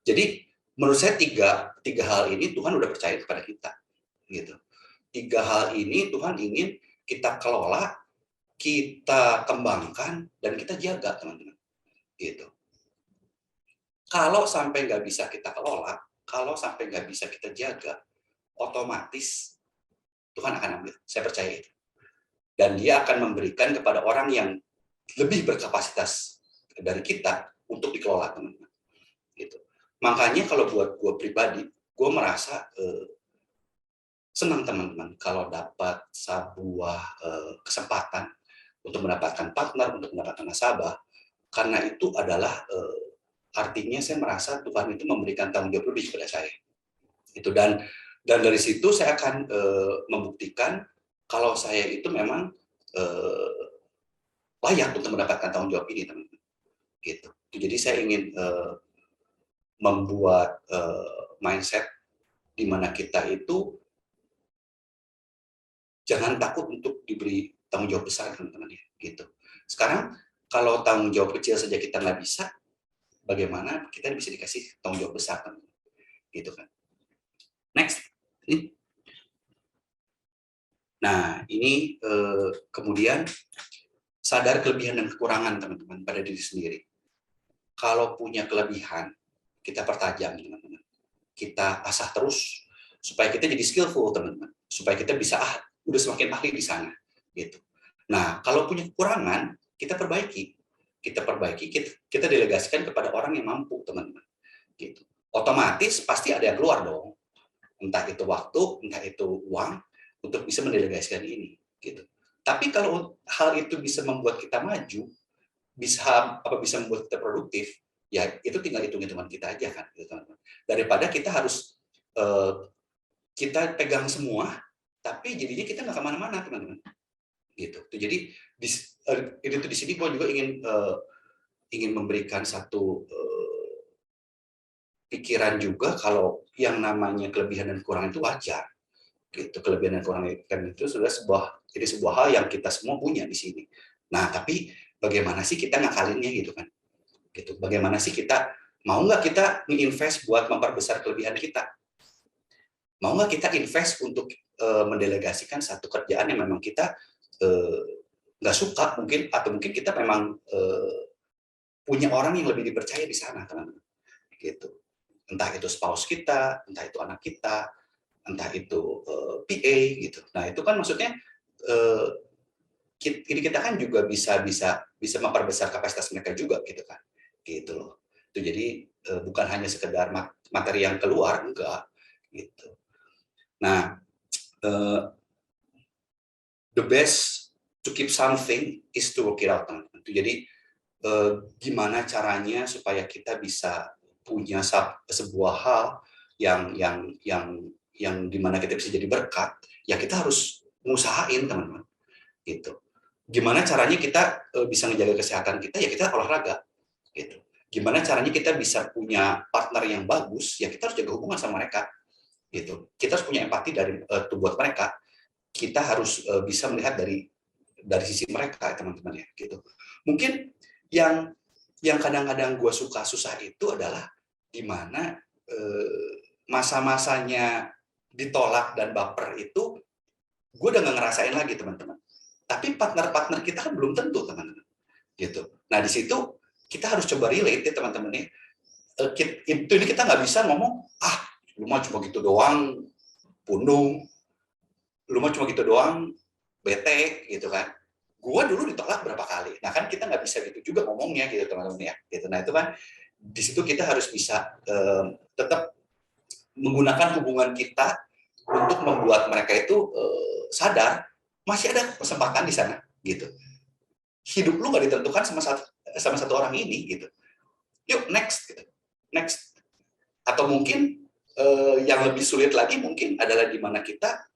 Jadi menurut saya tiga hal ini Tuhan udah percaya kepada kita. Gitu. 3 hal ini Tuhan ingin kita kelola, kita kembangkan, dan kita jaga teman-teman. Gitu. Kalau sampai nggak bisa kita kelola, kalau sampai nggak bisa kita jaga, otomatis Tuhan akan ambil. Saya percaya itu. Dan dia akan memberikan kepada orang yang lebih berkapasitas dari kita untuk dikelola teman-teman. Gitu. Makanya kalau buat gue pribadi, gue merasa senang teman-teman kalau dapat sebuah kesempatan untuk mendapatkan partner, untuk mendapatkan nasabah, karena itu adalah artinya saya merasa Tuhan itu memberikan tanggung jawab lebih kepada saya. Itu dan dari situ saya akan membuktikan kalau saya itu memang layak untuk mendapatkan tanggung jawab ini, teman-teman. Gitu. Jadi saya ingin membuat mindset di mana kita itu jangan takut untuk diberi tanggung jawab besar, teman-teman ya. Gitu. Sekarang kalau tanggung jawab kecil saja kita nggak bisa, bagaimana kita bisa dikasih tanggung jawab besar, teman-teman? Gitu kan. Next. Nah, ini kemudian sadar kelebihan dan kekurangan teman-teman pada diri sendiri. Kalau punya kelebihan, kita pertajam, teman-teman. Kita asah terus supaya kita jadi skillful, teman-teman. Supaya kita bisa udah semakin ahli di sana, gitu. Nah, kalau punya kekurangan, kita perbaiki. Kita delegasikan kepada orang yang mampu, teman-teman. Gitu. Otomatis pasti ada yang keluar dong. Entah itu waktu, entah itu uang, untuk bisa mendelegasikan ini. Gitu. Tapi kalau hal itu bisa membuat kita maju, bisa membuat kita produktif, ya itu tinggal hitung-hitungan kita aja kan, gitu, teman-teman. Daripada kita harus kita pegang semua, tapi jadinya kita nggak kemana-mana, teman-teman. Gitu. Jadi di sini gue juga ingin memberikan satu pikiran juga kalau yang namanya kelebihan dan kekurangan itu wajar. Gitu. Kelebihan dan kekurangan itu sudah sebuah hal yang kita semua punya di sini. Nah, tapi bagaimana sih kita ngakalinnya gitu kan? Gitu. Bagaimana sih kita mau nggak kita nge-invest buat memperbesar kelebihan kita? Mau nggak kita invest untuk mendelegasikan satu kerjaan yang memang kita nggak suka mungkin, atau mungkin kita memang punya orang yang lebih dipercaya di sana, teman-teman. Gitu. Entah itu spouse kita, entah itu anak kita, entah itu PA gitu. Nah itu kan maksudnya ini kita kan juga bisa memperbesar kapasitas mereka juga gitu kan, gitu loh. Itu jadi bukan hanya sekedar materi yang keluar, enggak gitu. Nah, the best to keep something is to work it out, teman-teman. Jadi gimana caranya supaya kita bisa punya sebuah hal yang dimana kita bisa jadi berkat, ya kita harus ngusahain, teman-teman. Gitu. Gimana caranya kita bisa menjaga kesehatan kita, ya kita olahraga. Gitu. Gimana caranya kita bisa punya partner yang bagus, ya kita harus jaga hubungan sama mereka. Gitu. Kita harus punya empati buat mereka. Kita harus bisa melihat dari sisi mereka, teman-teman ya. Gitu. Mungkin yang kadang-kadang gue suka susah itu adalah di mana masa-masanya ditolak dan baper itu gue udah nggak ngerasain lagi, teman-teman. Tapi partner-partner kita kan belum tentu, teman-teman. Gitu. Nah di situ kita harus coba relate ya, teman-teman ya. Ini kita nggak bisa ngomong, lu mah cuma gitu doang, pundung, lu mah cuma gitu doang, bete, gitu kan. Gua dulu ditolak berapa kali. Nah kan kita nggak bisa gitu juga ngomongnya, gitu teman-teman ya. Gitu. Nah itu kan di situ kita harus bisa tetap menggunakan hubungan kita untuk membuat mereka itu sadar masih ada kesempatan di sana, gitu. Hidup lu nggak ditentukan sama satu orang ini, gitu. Yuk next, gitu. Next. Atau mungkin yang lebih sulit lagi mungkin adalah di mana kita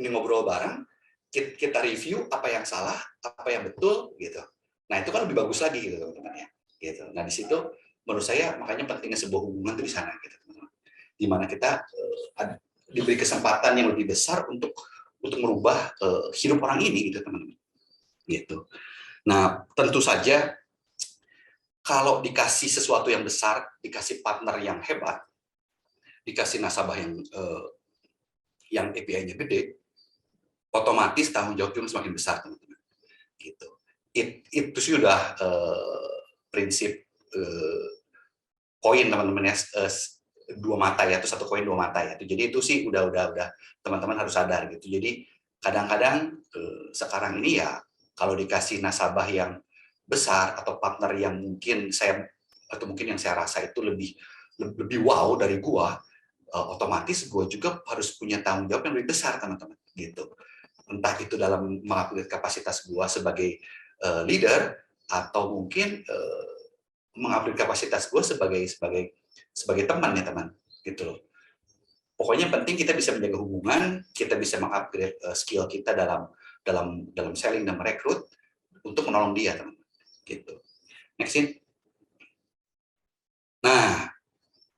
ngobrol bareng, kita review apa yang salah, apa yang betul gitu. Nah, itu kan lebih bagus lagi gitu teman-teman ya. Gitu. Nah, di situ menurut saya makanya pentingnya sebuah hubungan itu di sana gitu teman-teman. Di mana kita diberi kesempatan yang lebih besar untuk merubah hidup orang ini gitu teman-teman. Gitu. Nah, tentu saja kalau dikasih sesuatu yang besar, dikasih partner yang hebat, dikasih nasabah yang API-nya gede, otomatis tanggung jawab juga semakin besar, teman-teman. Gitu. Itu sudah prinsip koin, teman-teman ya, dua mata ya, atau satu koin dua mata ya. Jadi itu sih udah teman-teman harus sadar gitu. Jadi kadang-kadang sekarang ini ya kalau dikasih nasabah yang besar atau partner yang mungkin yang saya rasa itu lebih wow dari gua, otomatis gua juga harus punya tanggung jawab yang lebih besar, teman-teman, gitu. Entah itu dalam mengupgrade kapasitas gua sebagai leader atau mungkin mengupgrade kapasitas gua sebagai teman ya, teman, gitu loh. Pokoknya penting kita bisa menjaga hubungan, kita bisa mengupgrade skill kita dalam selling dan merekrut untuk menolong dia, teman. Gitu. Next in. Nah,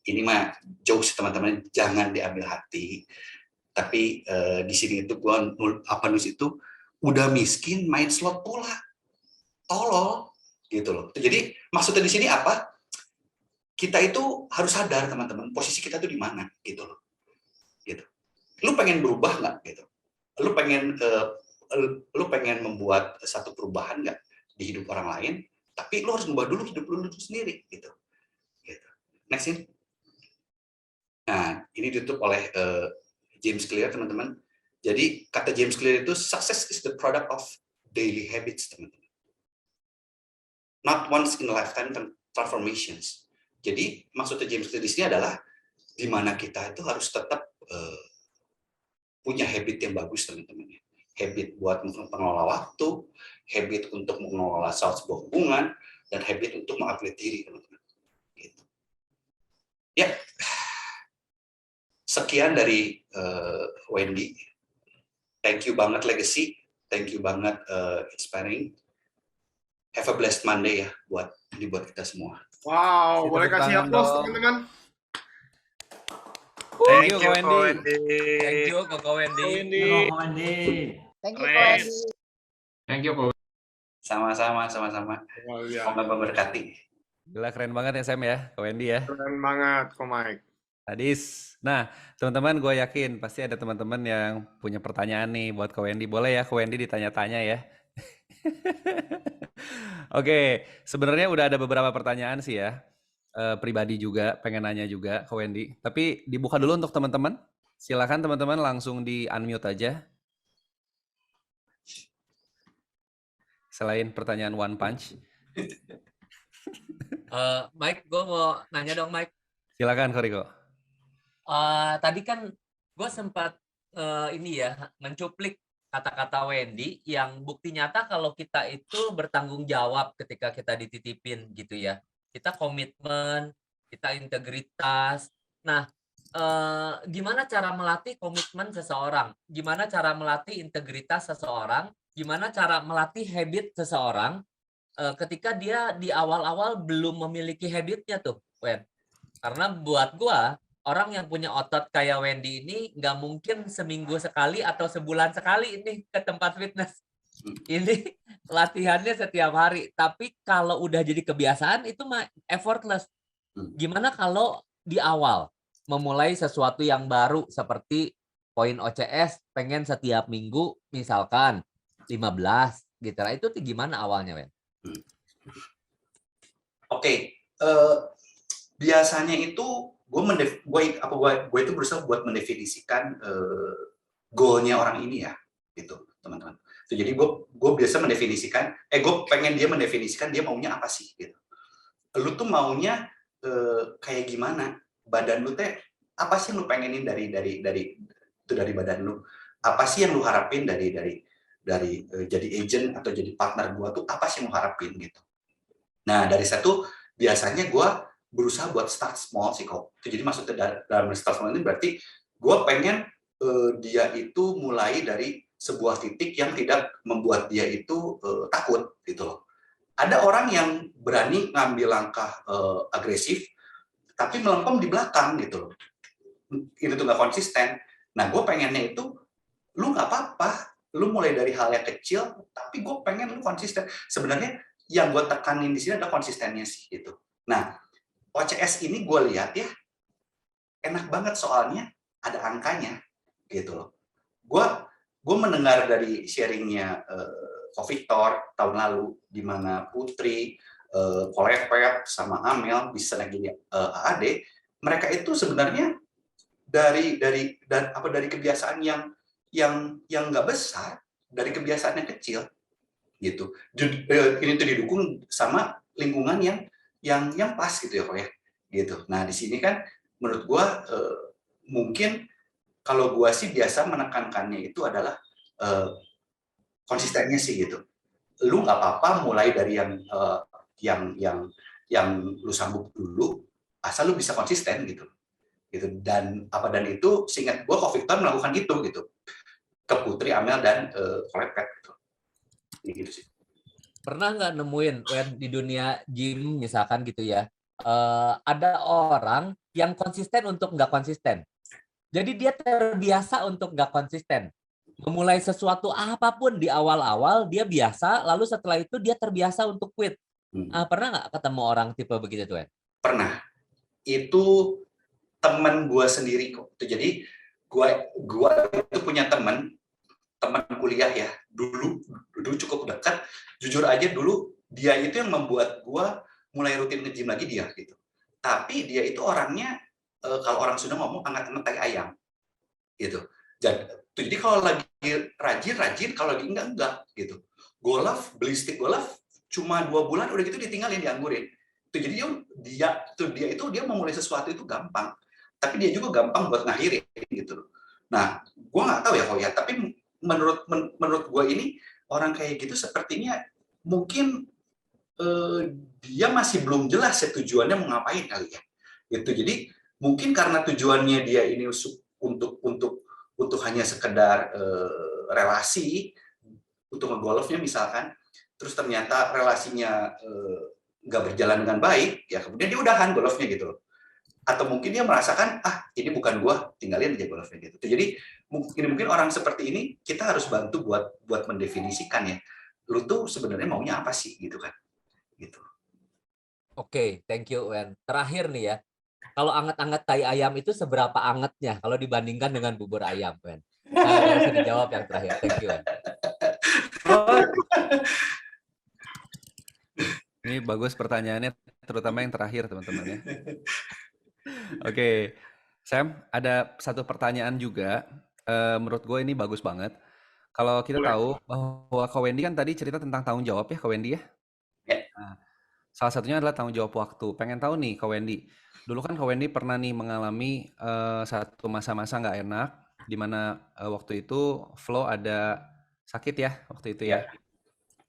ini mah jokes teman-teman, jangan diambil hati. Tapi di sini itu gua nulis itu udah miskin main slot pula, tolol, gitu loh. Jadi maksudnya di sini apa? Kita itu harus sadar teman-teman, posisi kita tuh di mana, gitu loh. Gitu. Lu pengen berubah nggak? Gitu. Lu pengen membuat satu perubahan nggak di hidup orang lain? Tapi lu harus ubah dulu hidup lu sendiri, gitu. Next in. Nah, ini ditutup oleh James Clear, teman-teman. Jadi kata James Clear itu success is the product of daily habits, teman-teman. Not once in a lifetime transformations. Jadi maksudnya James Clear di sini adalah di mana kita itu harus tetap punya habit yang bagus, teman-teman. Habit buat mengelola waktu, habit untuk mengelola sebuah hubungan, dan habit untuk mengupgrade diri, teman-teman. Gitu. Ya, sekian dari Wendy. Thank you banget Legacy, thank you banget Inspiring. Have a blessed Monday ya buat kita semua. Wow, boleh kasih applause teman-teman. Thank you, Wendy. Thank you, Koko Wendy. Thank you, Wendy. Thank you, Ko. Sama-sama. Oh, iya. Semoga memberkati. Gila, keren banget ya Sam ya, Ko Wendy ya. Keren banget, Ko Mike. Hadis. Nah, teman-teman, gue yakin pasti ada teman-teman yang punya pertanyaan nih buat Ko Wendy. Boleh ya Ko Wendy ditanya-tanya ya. Oke, sebenarnya udah ada beberapa pertanyaan sih ya. Pribadi juga, pengen nanya juga Ko Wendy. Tapi dibuka dulu untuk teman-teman. Silakan teman-teman langsung di unmute aja. Selain pertanyaan one punch. Mike, gue mau nanya dong, Mike. Silakan Koriko. Tadi kan gue sempat mencuplik kata-kata Wendy yang bukti nyata kalau kita itu bertanggung jawab ketika kita dititipin gitu ya. Kita komitmen, kita integritas. Nah, gimana cara melatih komitmen seseorang? Gimana cara melatih integritas seseorang? Gimana cara melatih habit seseorang ketika dia di awal-awal belum memiliki habitnya tuh, Wen? Karena buat gua, orang yang punya otot kayak Wendy ini nggak mungkin seminggu sekali atau sebulan sekali ini ke tempat fitness. Ini latihannya setiap hari. Tapi kalau udah jadi kebiasaan itu mah effortless. Gimana kalau di awal memulai sesuatu yang baru seperti poin OCS pengen setiap minggu misalkan 15 gitu lah. Itu gimana awalnya, Wen? Oke, biasanya itu gue itu berusaha buat mendefinisikan goalnya orang ini ya, gitu teman-teman. Jadi gue biasa mendefinisikan, gue pengen dia mendefinisikan dia maunya apa sih, gitu. Lu tuh maunya kayak gimana? Badan lu teh apa sih yang lu pengenin dari badan lu? Apa sih yang lu harapin dari jadi agent atau jadi partner gue tuh apa sih yang lu harapin gitu? Nah dari satu biasanya gue berusaha buat start small sih kok. Jadi maksudnya dalam start small ini berarti gue pengen dia itu mulai dari sebuah titik yang tidak membuat dia itu takut gitu loh. Ada orang yang berani ngambil langkah agresif, tapi melempem di belakang gitu loh. Itu tuh nggak konsisten. Nah, gue pengennya itu, lu nggak apa-apa, lu mulai dari hal yang kecil, tapi gue pengen lu konsisten. Sebenarnya yang gue tekanin di sini adalah konsistennya sih gitu. Nah, OCS ini gue lihat ya, enak banget soalnya ada angkanya gitu loh. Gue mendengar dari sharingnya Ko Victor tahun lalu, di mana Putri, Kolepet, sama Amel bisa naik jadi AAD, mereka itu sebenarnya dari kebiasaan yang nggak besar, dari kebiasaan yang kecil gitu. Ini tuh didukung sama lingkungan yang pas gitu ya kok ya gitu. Nah di sini kan menurut gue mungkin kalau gue sih biasa menekankannya itu adalah konsistennya sih gitu. Lu nggak apa-apa mulai dari yang lu sanggup dulu, asal lu bisa konsisten gitu. Dan itu seingat gue Ko Victor melakukan itu gitu ke Putri, Amel, dan Kolepet gitu. Gitu sih. Pernah nggak nemuin di dunia gym misalkan gitu ya, ada orang yang konsisten untuk nggak konsisten. Jadi dia terbiasa untuk nggak konsisten. Memulai sesuatu apapun di awal-awal dia biasa, lalu setelah itu dia terbiasa untuk quit. Pernah nggak ketemu orang tipe begitu tuh? Pernah. Itu teman gue sendiri kok. Jadi gue itu punya teman kuliah ya. Dulu cukup dekat. Jujur aja dulu dia itu yang membuat gue mulai rutin nge-gym lagi dia gitu. Tapi dia itu orangnya kalau orang Sunda ngomong angat-angat tai ayam gitu. Jadi kalau lagi rajin, kalau lagi enggak gitu. Golf, beli stick golf cuma 2 bulan udah gitu ditinggalin, dianggurin. Jadi dia memulai sesuatu itu gampang, tapi dia juga gampang buat ngakhirin gitu. Nah, gue nggak tahu ya kok ya, tapi menurut gue ini orang kayak gitu sepertinya mungkin dia masih belum jelas ya tujuannya mau ngapain kali ya. Gitu. Jadi mungkin karena tujuannya dia ini untuk hanya sekedar relasi, untuk ngegolfnya misalkan, terus ternyata relasinya nggak berjalan dengan baik, ya kemudian dia udahan golfnya gitu. Atau mungkin dia merasakan, ini bukan gua, tinggalin aja golfnya gitu. Jadi mungkin orang seperti ini kita harus bantu buat mendefinisikan ya, lu tuh sebenarnya maunya apa sih gitu kan. Gitu. Oke, thank you Wen. Terakhir nih ya, kalau anget-anget tai ayam itu seberapa angetnya kalau dibandingkan dengan bubur ayam, Wen? Nggak usah dijawab yang terakhir. Thank you, Wen. Ini bagus pertanyaannya, terutama yang terakhir teman-teman ya. Oke, Sam, ada satu pertanyaan juga. Menurut gue ini bagus banget. Kalau kita tahu bahwa Ko Wendy kan tadi cerita tentang tanggung jawab ya, Ko Wendy ya. Nah, salah satunya adalah tanggung jawab waktu. Pengen tahu nih Ko Wendy. Dulu kan Ko Wendy pernah nih mengalami satu masa-masa nggak enak, di mana waktu itu Flo ada sakit ya, waktu itu ya.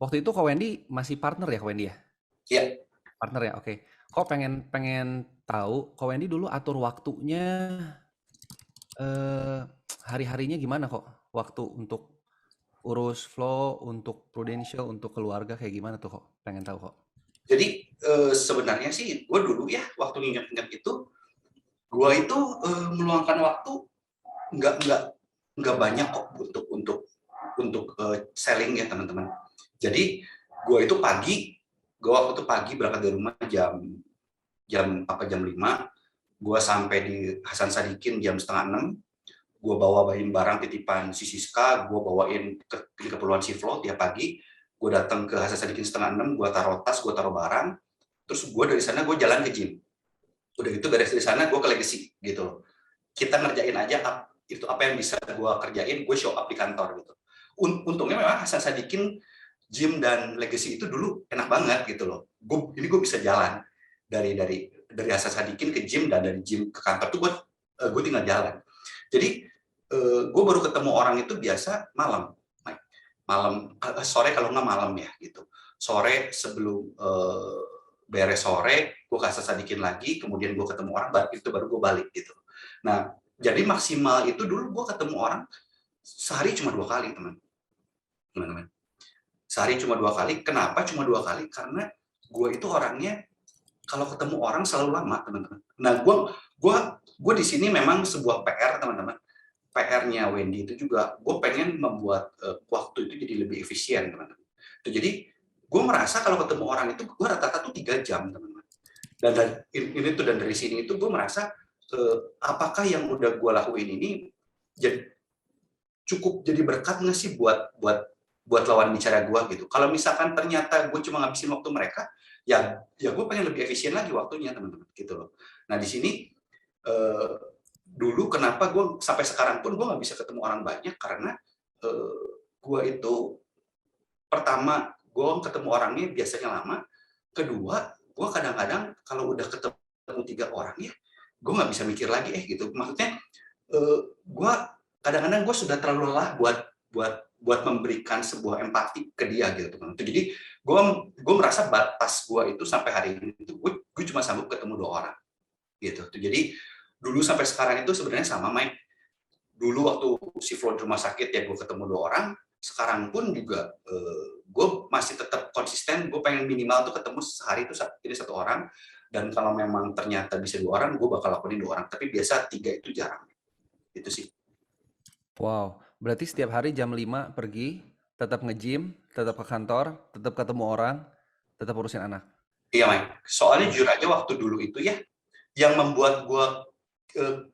Waktu itu Ko Wendy masih partner ya, Ko Wendy ya? Iya. Partner ya, oke. Kok pengen tahu, Ko Wendy dulu atur waktunya hari-harinya gimana kok? Waktu untuk urus Flo, untuk Prudential, untuk keluarga kayak gimana tuh kok? Pengen tahu kok. Jadi sebenarnya sih gue dulu ya waktu nginget-nginget itu, gue itu meluangkan waktu nggak banyak kok untuk selling ya teman-teman. Jadi gue itu waktu itu pagi berangkat dari rumah jam 5, gue sampai di Hasan Sadikin jam 5:30, gue bawain barang titipan si Siska, gue bawain ke keperluan si Flo tiap pagi, gue datang ke Hasan Sadikin 5:30, gue taruh tas, gue taruh barang, terus gue dari sana gue jalan ke gym. Udah gitu dari sana gue ke Legacy gitu loh. Kita ngerjain aja itu apa yang bisa gue kerjain, gue show up di kantor gitu. Untungnya memang Hasan Sadikin, gym dan Legacy itu dulu enak banget gitu loh. Gue bisa jalan dari Hasan Sadikin ke gym, dan dari gym ke kantor tuh gue tinggal jalan. Jadi gue baru ketemu orang itu biasa malam, sore kalau nggak malam ya gitu. Sore sebelum beres sore, gue kasih sadikin lagi, kemudian gue ketemu orang, baru gue balik gitu. Nah, jadi maksimal itu dulu gue ketemu orang sehari cuma 2 kali, teman-teman. Sehari cuma 2 kali. Kenapa cuma 2 kali? Karena gue itu orangnya kalau ketemu orang selalu lama, teman-teman. Nah, gue di sini memang sebuah PR, teman-teman. PR-nya Wendy itu juga, gue pengen membuat waktu itu jadi lebih efisien, teman-teman. Jadi, gue merasa kalau ketemu orang itu, gue rata-rata tuh 3 jam, teman-teman. Dan dari sini itu gue merasa, apakah yang udah gue lakuin ini cukup jadi berkat nggak sih buat lawan bicara gue gitu. Kalau misalkan ternyata gue cuma ngabisin waktu mereka, ya gue pengen lebih efisien lagi waktunya, teman-teman, gitu loh. Nah, di sini dulu kenapa gue sampai sekarang pun gue nggak bisa ketemu orang banyak karena gue itu pertama gue ketemu orangnya biasanya lama, kedua gue kadang-kadang kalau udah ketemu 3 orang ya gue nggak bisa mikir lagi gitu. Maksudnya gue kadang-kadang gue sudah terlalu lelah buat memberikan sebuah empati ke dia gitu, teman-teman. Jadi gue merasa batas gue itu sampai hari ini itu gue cuma sanggup ketemu 2 orang gitu. Jadi dulu sampai sekarang itu sebenarnya sama, Mike. Dulu waktu si Flo di rumah sakit ya gue ketemu 2 orang. Sekarang pun juga gue masih tetap konsisten. Gue pengen minimal tuh ketemu sehari itu ini 1 orang. Dan kalau memang ternyata bisa 2 orang, gue bakal lakuin 2 orang. Tapi biasa 3 itu jarang. Itu sih. Wow, berarti setiap hari jam 5 pergi, tetap nge-gym, tetap ke kantor, tetap ketemu orang, tetap urusin anak. Iya, Mike. Soalnya jujur aja waktu dulu itu ya, yang membuat gue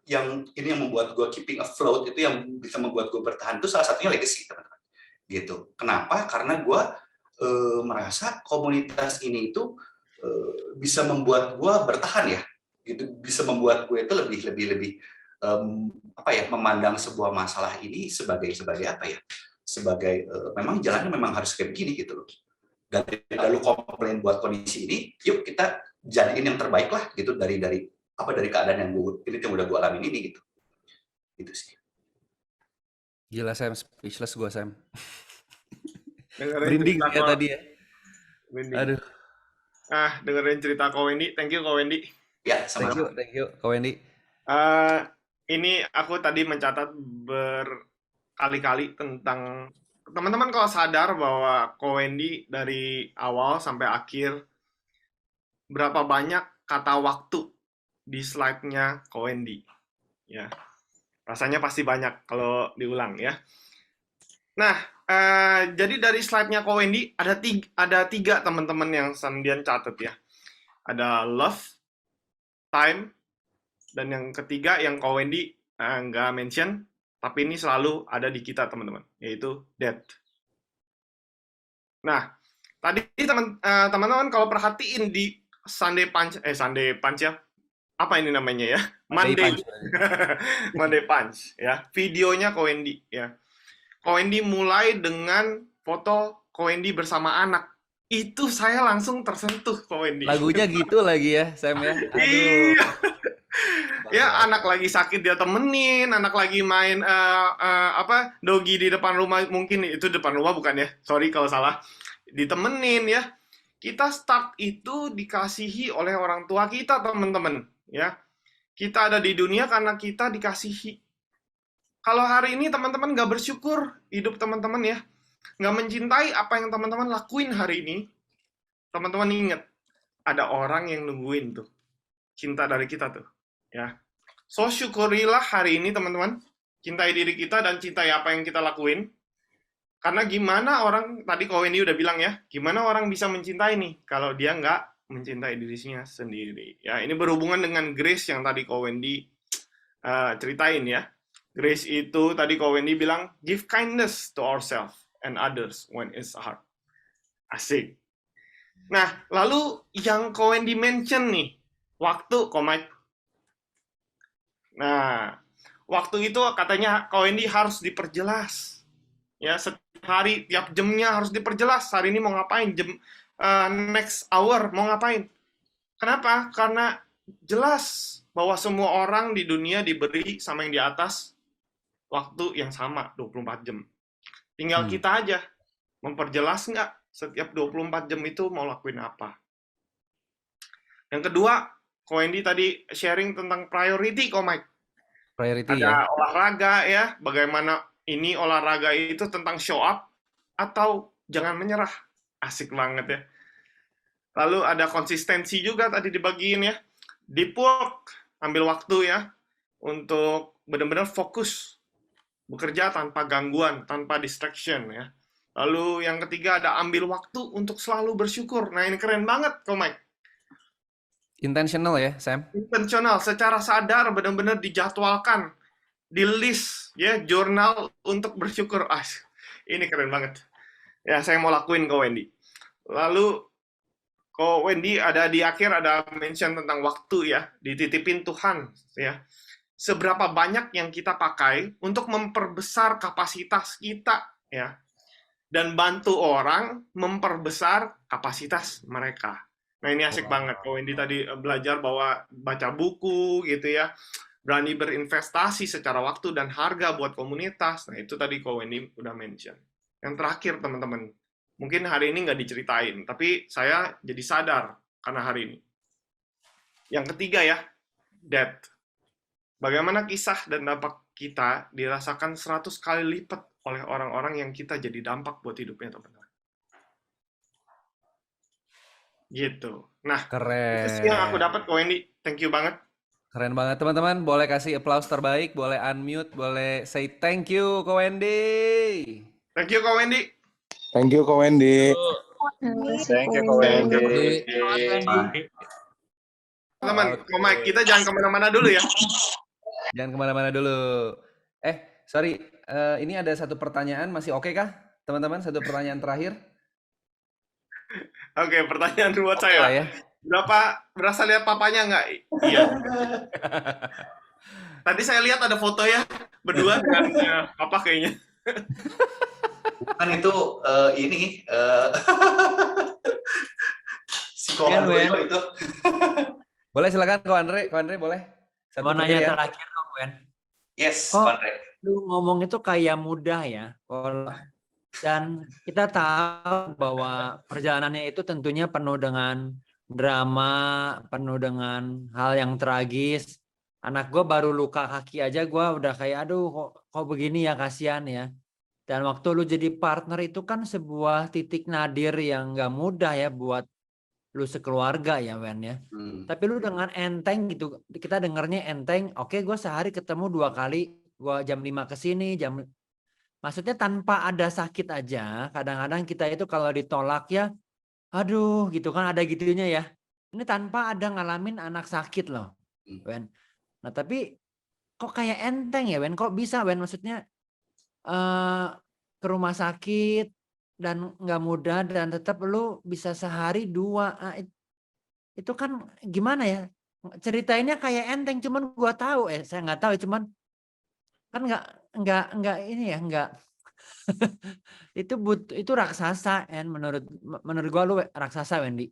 yang membuat gue keeping afloat itu, yang bisa membuat gue bertahan itu salah satunya legacy, teman-teman. Gitu. Kenapa? Karena gue merasa komunitas ini itu bisa membuat gue bertahan ya. Gitu. Bisa membuat gue itu lebih memandang sebuah masalah ini sebagai apa ya? Sebagai memang jalannya memang harus kayak begini gitu loh. Dan lalu komplain buat kondisi ini, yuk kita jadiin yang terbaik lah gitu dari keadaan yang udah gue alamin ini gitu. Itu sih. Gila Sam, speechless gue Sam. Dengerin Merinding cerita ya tadi ya. Wendy. Aduh. Dengerin cerita Ko Wendy. Thank you, Ko Wendy. Thank Ya, sama-sama. you, Kak Wendy. Ini aku tadi mencatat berkali-kali tentang teman-teman kalau sadar bahwa Ko Wendy dari awal sampai akhir berapa banyak kata waktu di slide-nya Ko Wendy. Ya. Rasanya pasti banyak kalau diulang ya. Nah, jadi dari slide-nya Ko Wendy ada 3 teman-teman yang Sandian catat ya. Ada love, time, dan yang ketiga yang Ko Wendy nggak mention, tapi ini selalu ada di kita teman-teman, yaitu death. Nah, tadi teman-teman kalau perhatiin di Sunday Punch ya, apa ini namanya ya? Monday Punch ya, videonya Ko Wendy ya. Ko Wendy mulai dengan foto Ko Wendy bersama anak. Itu saya langsung tersentuh, Ko Wendy. Lagunya gitu lagi ya, Sam ya. Aduh. Iya. Ya, anak lagi sakit dia temenin, anak lagi main dogi di depan rumah, mungkin itu depan rumah bukan ya? Sorry kalau salah. Ditemenin ya. Kita start itu dikasihi oleh orang tua kita, teman-teman, ya. Kita ada di dunia karena kita dikasihi. Kalau hari ini teman-teman nggak bersyukur hidup teman-teman ya, nggak mencintai apa yang teman-teman lakuin hari ini, teman-teman ingat, ada orang yang nungguin tuh, cinta dari kita tuh, ya. So, syukurilah hari ini teman-teman, cintai diri kita dan cintai apa yang kita lakuin, karena gimana orang, tadi Ko Wendy udah bilang ya, gimana orang bisa mencintai nih, kalau dia nggak mencintai dirinya sendiri. Ya, ini berhubungan dengan grace yang tadi Ko Wendy ceritain ya. Grace itu tadi Ko Wendy bilang, give kindness to ourselves and others when it's hard. Asik. Nah, lalu yang Ko Wendy mention nih, waktu, Mike. Nah, waktu itu katanya Ko Wendy harus diperjelas. Ya, setiap hari, tiap jamnya harus diperjelas. Hari ini mau ngapain? Next hour mau ngapain? Kenapa? Karena jelas bahwa semua orang di dunia diberi sama yang di atas waktu yang sama, 24 jam. Tinggal kita aja, memperjelas nggak setiap 24 jam itu mau lakuin apa. Yang kedua, Ko Wendy tadi sharing tentang priority, Ko Mike. Priority Ada ya. olahraga ya, bagaimana ini olahraga itu tentang show up atau jangan menyerah. Asik banget ya. Lalu ada konsistensi juga tadi dibagiin ya. Deep work, ambil waktu ya untuk benar-benar fokus bekerja tanpa gangguan, tanpa distraction ya. Lalu yang ketiga ada ambil waktu untuk selalu bersyukur. Nah, ini keren banget, Ko Mike. Intentional ya, Sam. Intensional, secara sadar benar-benar dijadwalkan, di list ya, jurnal untuk bersyukur. Ini keren banget. Ya, saya mau lakuin, Ko Wendy. Lalu Ko Wendy ada di akhir ada mention tentang waktu ya, dititipin Tuhan ya. Seberapa banyak yang kita pakai untuk memperbesar kapasitas kita ya. Dan bantu orang memperbesar kapasitas mereka. Nah, ini asik banget. Ko Wendy tadi belajar bahwa baca buku gitu ya. Berani berinvestasi secara waktu dan harga buat komunitas. Nah, itu tadi Ko Wendy udah mention. Yang terakhir, teman-teman. Mungkin hari ini nggak diceritain, tapi saya jadi sadar karena hari ini. Yang ketiga ya, debt. Bagaimana kisah dan dampak kita dirasakan 100 kali lipat oleh orang-orang yang kita jadi dampak buat hidupnya, teman-teman. Gitu. Nah, itu sih yang aku Keren. dapat, Ko Wendy. Thank you banget. Keren banget teman-teman. Boleh kasih applause terbaik, boleh unmute, boleh say thank you Ko Wendy. Thank you, Ko Wendy. Thank you, Ko Wendy. Thank you, Ko Wendy. Teman-teman, Ko Mike, kita jangan kemana-mana dulu ya. Jangan kemana-mana dulu. Sorry, ini ada satu pertanyaan, masih oke kah teman-teman? Satu pertanyaan terakhir. Oke, pertanyaan buat Oke saya. lah ya. Berasa lihat papanya nggak? Iya. Tadi saya lihat ada foto ya, berdua dengan papa kayaknya. Bukan itu ini si Ko Wen, Andre Wen. itu. Boleh silakan Ko Andre boleh. Satu Mau terakhir nanya ya. terakhir dong, Wen. Yes, Oh. Ko Andre. Lu ngomong itu kayak mudah ya. Dan kita tahu bahwa perjalanannya itu tentunya penuh dengan drama, penuh dengan hal yang tragis. Anak gue baru luka kaki aja gue udah kayak aduh kok begini ya, kasihan ya. Dan waktu lu jadi partner itu kan sebuah titik nadir yang gak mudah ya buat lu sekeluarga ya, Wen ya. Tapi lu dengan enteng gitu, kita dengarnya enteng. Oke, gue sehari ketemu 2 kali, gue jam 5 kesini, maksudnya tanpa ada sakit aja. Kadang-kadang kita itu kalau ditolak ya, aduh gitu kan, ada gitunya ya. Ini tanpa ada ngalamin anak sakit loh, Wen. Nah tapi kok kayak enteng ya, Wen? Kok bisa, Wen? Maksudnya ke rumah sakit dan nggak mudah dan tetap lu bisa sehari 2. Itu kan gimana ya? Ceritainnya kayak enteng, cuman gua tahu saya nggak tahu, cuman kan nggak ini ya, nggak itu raksasa, menurut gua lu raksasa, Wendy.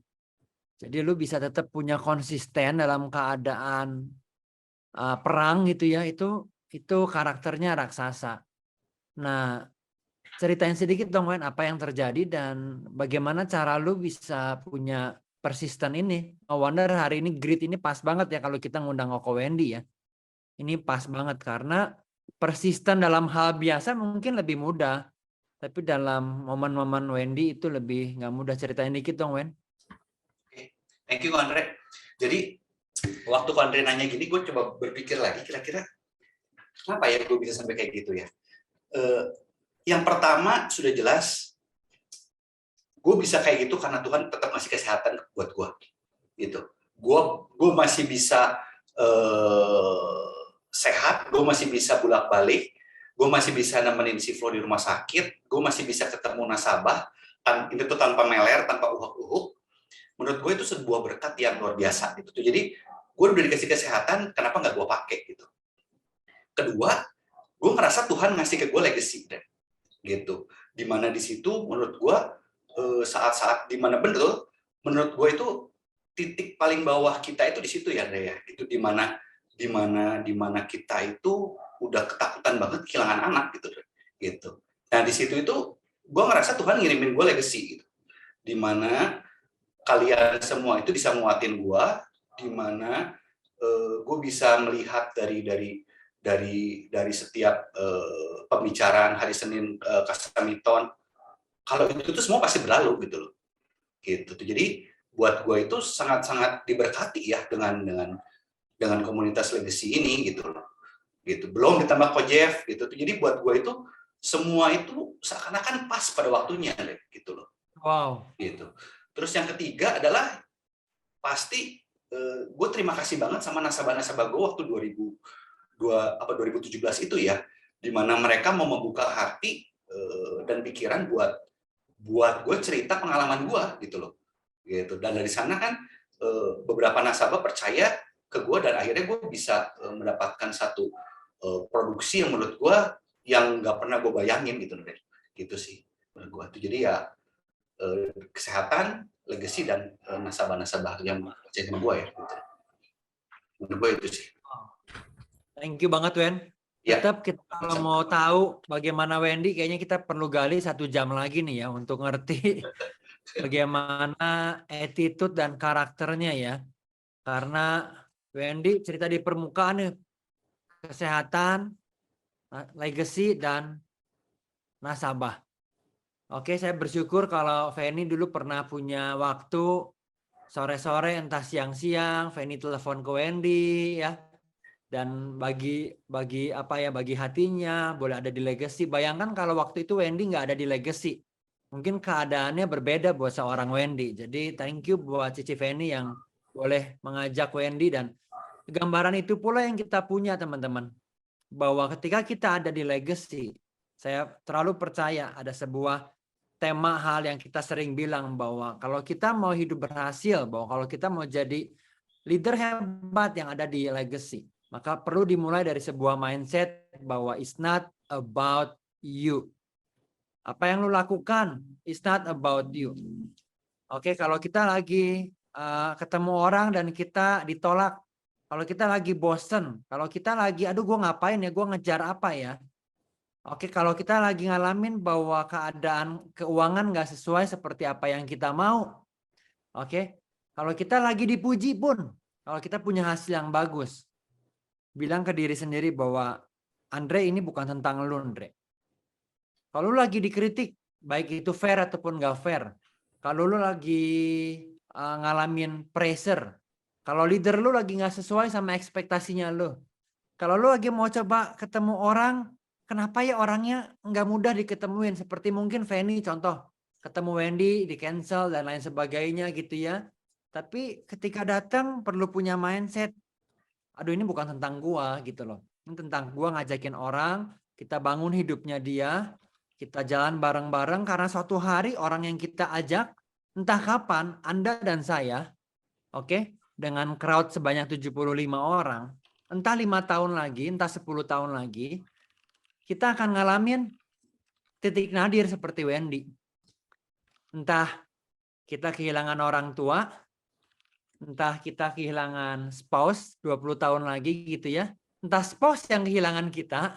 Jadi lu bisa tetap punya konsisten dalam keadaan perang gitu ya, itu karakternya raksasa. Nah, ceritain sedikit dong, Wen, apa yang terjadi dan bagaimana cara lu bisa punya persisten ini. No wonder hari ini grit ini pas banget ya kalau kita ngundang Ko Wendy ya. Ini pas banget karena persisten dalam hal biasa mungkin lebih mudah. Tapi dalam momen-momen Wendy itu lebih nggak mudah. Ceritain dikit dong, Wen. Thank you, Ko Andre. Jadi, waktu Ko Andre nanya gini, gue coba berpikir lagi, kira-kira kenapa ya gue bisa sampai kayak gitu ya? Yang pertama, sudah jelas, gue bisa kayak gitu karena Tuhan tetap ngasih kesehatan buat gue. Gitu. Gue masih bisa sehat, gue masih bisa bolak-balik, gue masih bisa nemenin si Flo di rumah sakit, gue masih bisa ketemu nasabah, itu tanpa meler, tanpa uhuk-uhuk. Menurut gue itu sebuah berkat yang luar biasa gitu. Jadi gue udah dikasih kesehatan, kenapa nggak gue pakai gitu. Kedua, gue ngerasa Tuhan ngasih ke gue legacy gitu. Dimana di situ menurut gue saat-saat dimana bener, menurut gue itu titik paling bawah kita itu di situ ya, Andre ya. Itu dimana kita itu udah ketakutan banget kehilangan anak gitu. Nah di situ itu gue ngerasa Tuhan ngirimin gue legacy gitu. Dimana kalian semua itu bisa nguatin gue, di mana gue bisa melihat dari setiap pembicaraan hari Senin Kasamiton, kalau itu tuh semua pasti berlalu gitu loh. Gitu. Jadi buat gue itu sangat-sangat diberkati ya dengan komunitas legacy ini gitu loh. Gitu. Belum ditambah Kojev gitu. Jadi buat gue itu semua itu seakan-akan pas pada waktunya gitu loh. Wow. Gitu. Terus yang ketiga adalah pasti gue terima kasih banget sama nasabah-nasabah gue waktu 2017 itu ya, di mana mereka mau membuka hati dan pikiran buat gue cerita pengalaman gue gitu loh. Gitu. Dan dari sana kan beberapa nasabah percaya ke gue dan akhirnya gue bisa mendapatkan satu produksi yang menurut gue yang nggak pernah gue bayangin gitu loh. Gitu sih menurut gue. Itu jadi ya kesehatan, legacy, dan nasabah-nasabah yang percaya sama gue ya. Gitu. Menurut gue itu sih. Thank you banget, Wen. Ya. Tetap kita kalau mau tahu bagaimana Wendy, kayaknya kita perlu gali 1 jam lagi nih ya untuk ngerti bagaimana attitude dan karakternya ya. Karena Wendy cerita di permukaan nih, kesehatan, legacy, dan nasabah. Oke, saya bersyukur kalau Feni dulu pernah punya waktu sore-sore entah siang-siang, Feni telepon ke Wendy ya. Dan bagi hatinya boleh ada di legacy. Bayangkan kalau waktu itu Wendy nggak ada di legacy, mungkin keadaannya berbeda buat seorang Wendy. Jadi thank you buat Cici Feni yang boleh mengajak Wendy, dan gambaran itu pula yang kita punya teman-teman, bahwa ketika kita ada di legacy, saya terlalu percaya ada sebuah tema hal yang kita sering bilang, bahwa kalau kita mau hidup berhasil, bahwa kalau kita mau jadi leader hebat yang ada di legacy, maka perlu dimulai dari sebuah mindset bahwa it's not about you. Apa yang lu lakukan, it's not about you. Oke, kalau kita lagi ketemu orang dan kita ditolak, kalau kita lagi bosen, kalau kita lagi, aduh gue ngapain ya, gue ngejar apa ya. Oke, kalau kita lagi ngalamin bahwa keadaan keuangan gak sesuai seperti apa yang kita mau. Oke, kalau kita lagi dipuji pun, kalau kita punya hasil yang bagus, bilang ke diri sendiri bahwa Andre, ini bukan tentang lu, Andre. Kalau lu lagi dikritik, baik itu fair ataupun gak fair, kalau lu lagi ngalamin pressure, kalau leader lu lagi gak sesuai sama ekspektasinya lu, kalau lu lagi mau coba ketemu orang, kenapa ya orangnya gak mudah diketemuin, seperti mungkin Feni contoh, ketemu Wendy di cancel dan lain sebagainya gitu ya. Tapi ketika datang perlu punya mindset, aduh ini bukan tentang gua gitu loh. Ini tentang gua ngajakin orang, kita bangun hidupnya dia, kita jalan bareng-bareng, karena suatu hari orang yang kita ajak, entah kapan, Anda dan saya, oke, dengan crowd sebanyak 75 orang, entah 5 tahun lagi, entah 10 tahun lagi, kita akan ngalamin titik nadir seperti Wendy. Entah kita kehilangan orang tua, entah kita kehilangan spouse 20 tahun lagi gitu ya. Entah spouse yang kehilangan kita.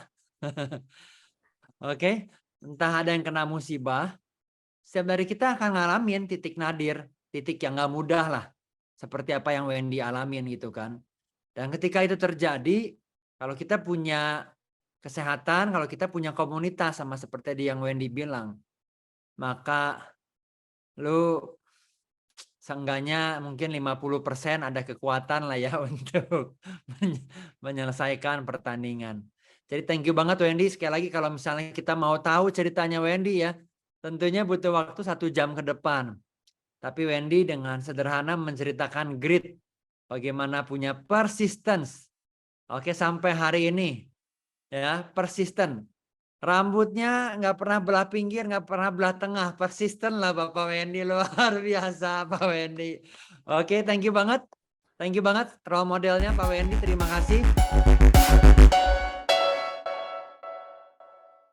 Oke, entah ada yang kena musibah. Setiap dari kita akan ngalamin titik nadir, titik yang gak mudah lah. Seperti apa yang Wendy alamin gitu kan. Dan ketika itu terjadi, kalau kita punya kesehatan, kalau kita punya komunitas sama seperti yang Wendy bilang, maka lu seenggaknya mungkin 50% ada kekuatan lah ya untuk menyelesaikan pertandingan. Jadi thank you banget Wendy. Sekali lagi kalau misalnya kita mau tahu ceritanya Wendy ya, tentunya butuh waktu 1 jam ke depan. Tapi Wendy dengan sederhana menceritakan grit, bagaimana punya persistence. Oke, sampai hari ini ya, persisten. Rambutnya nggak pernah belah pinggir, nggak pernah belah tengah, persisten lah Bapak Wendy, luar biasa Pak Wendy. Oke, thank you banget role modelnya Pak Wendy, terima kasih.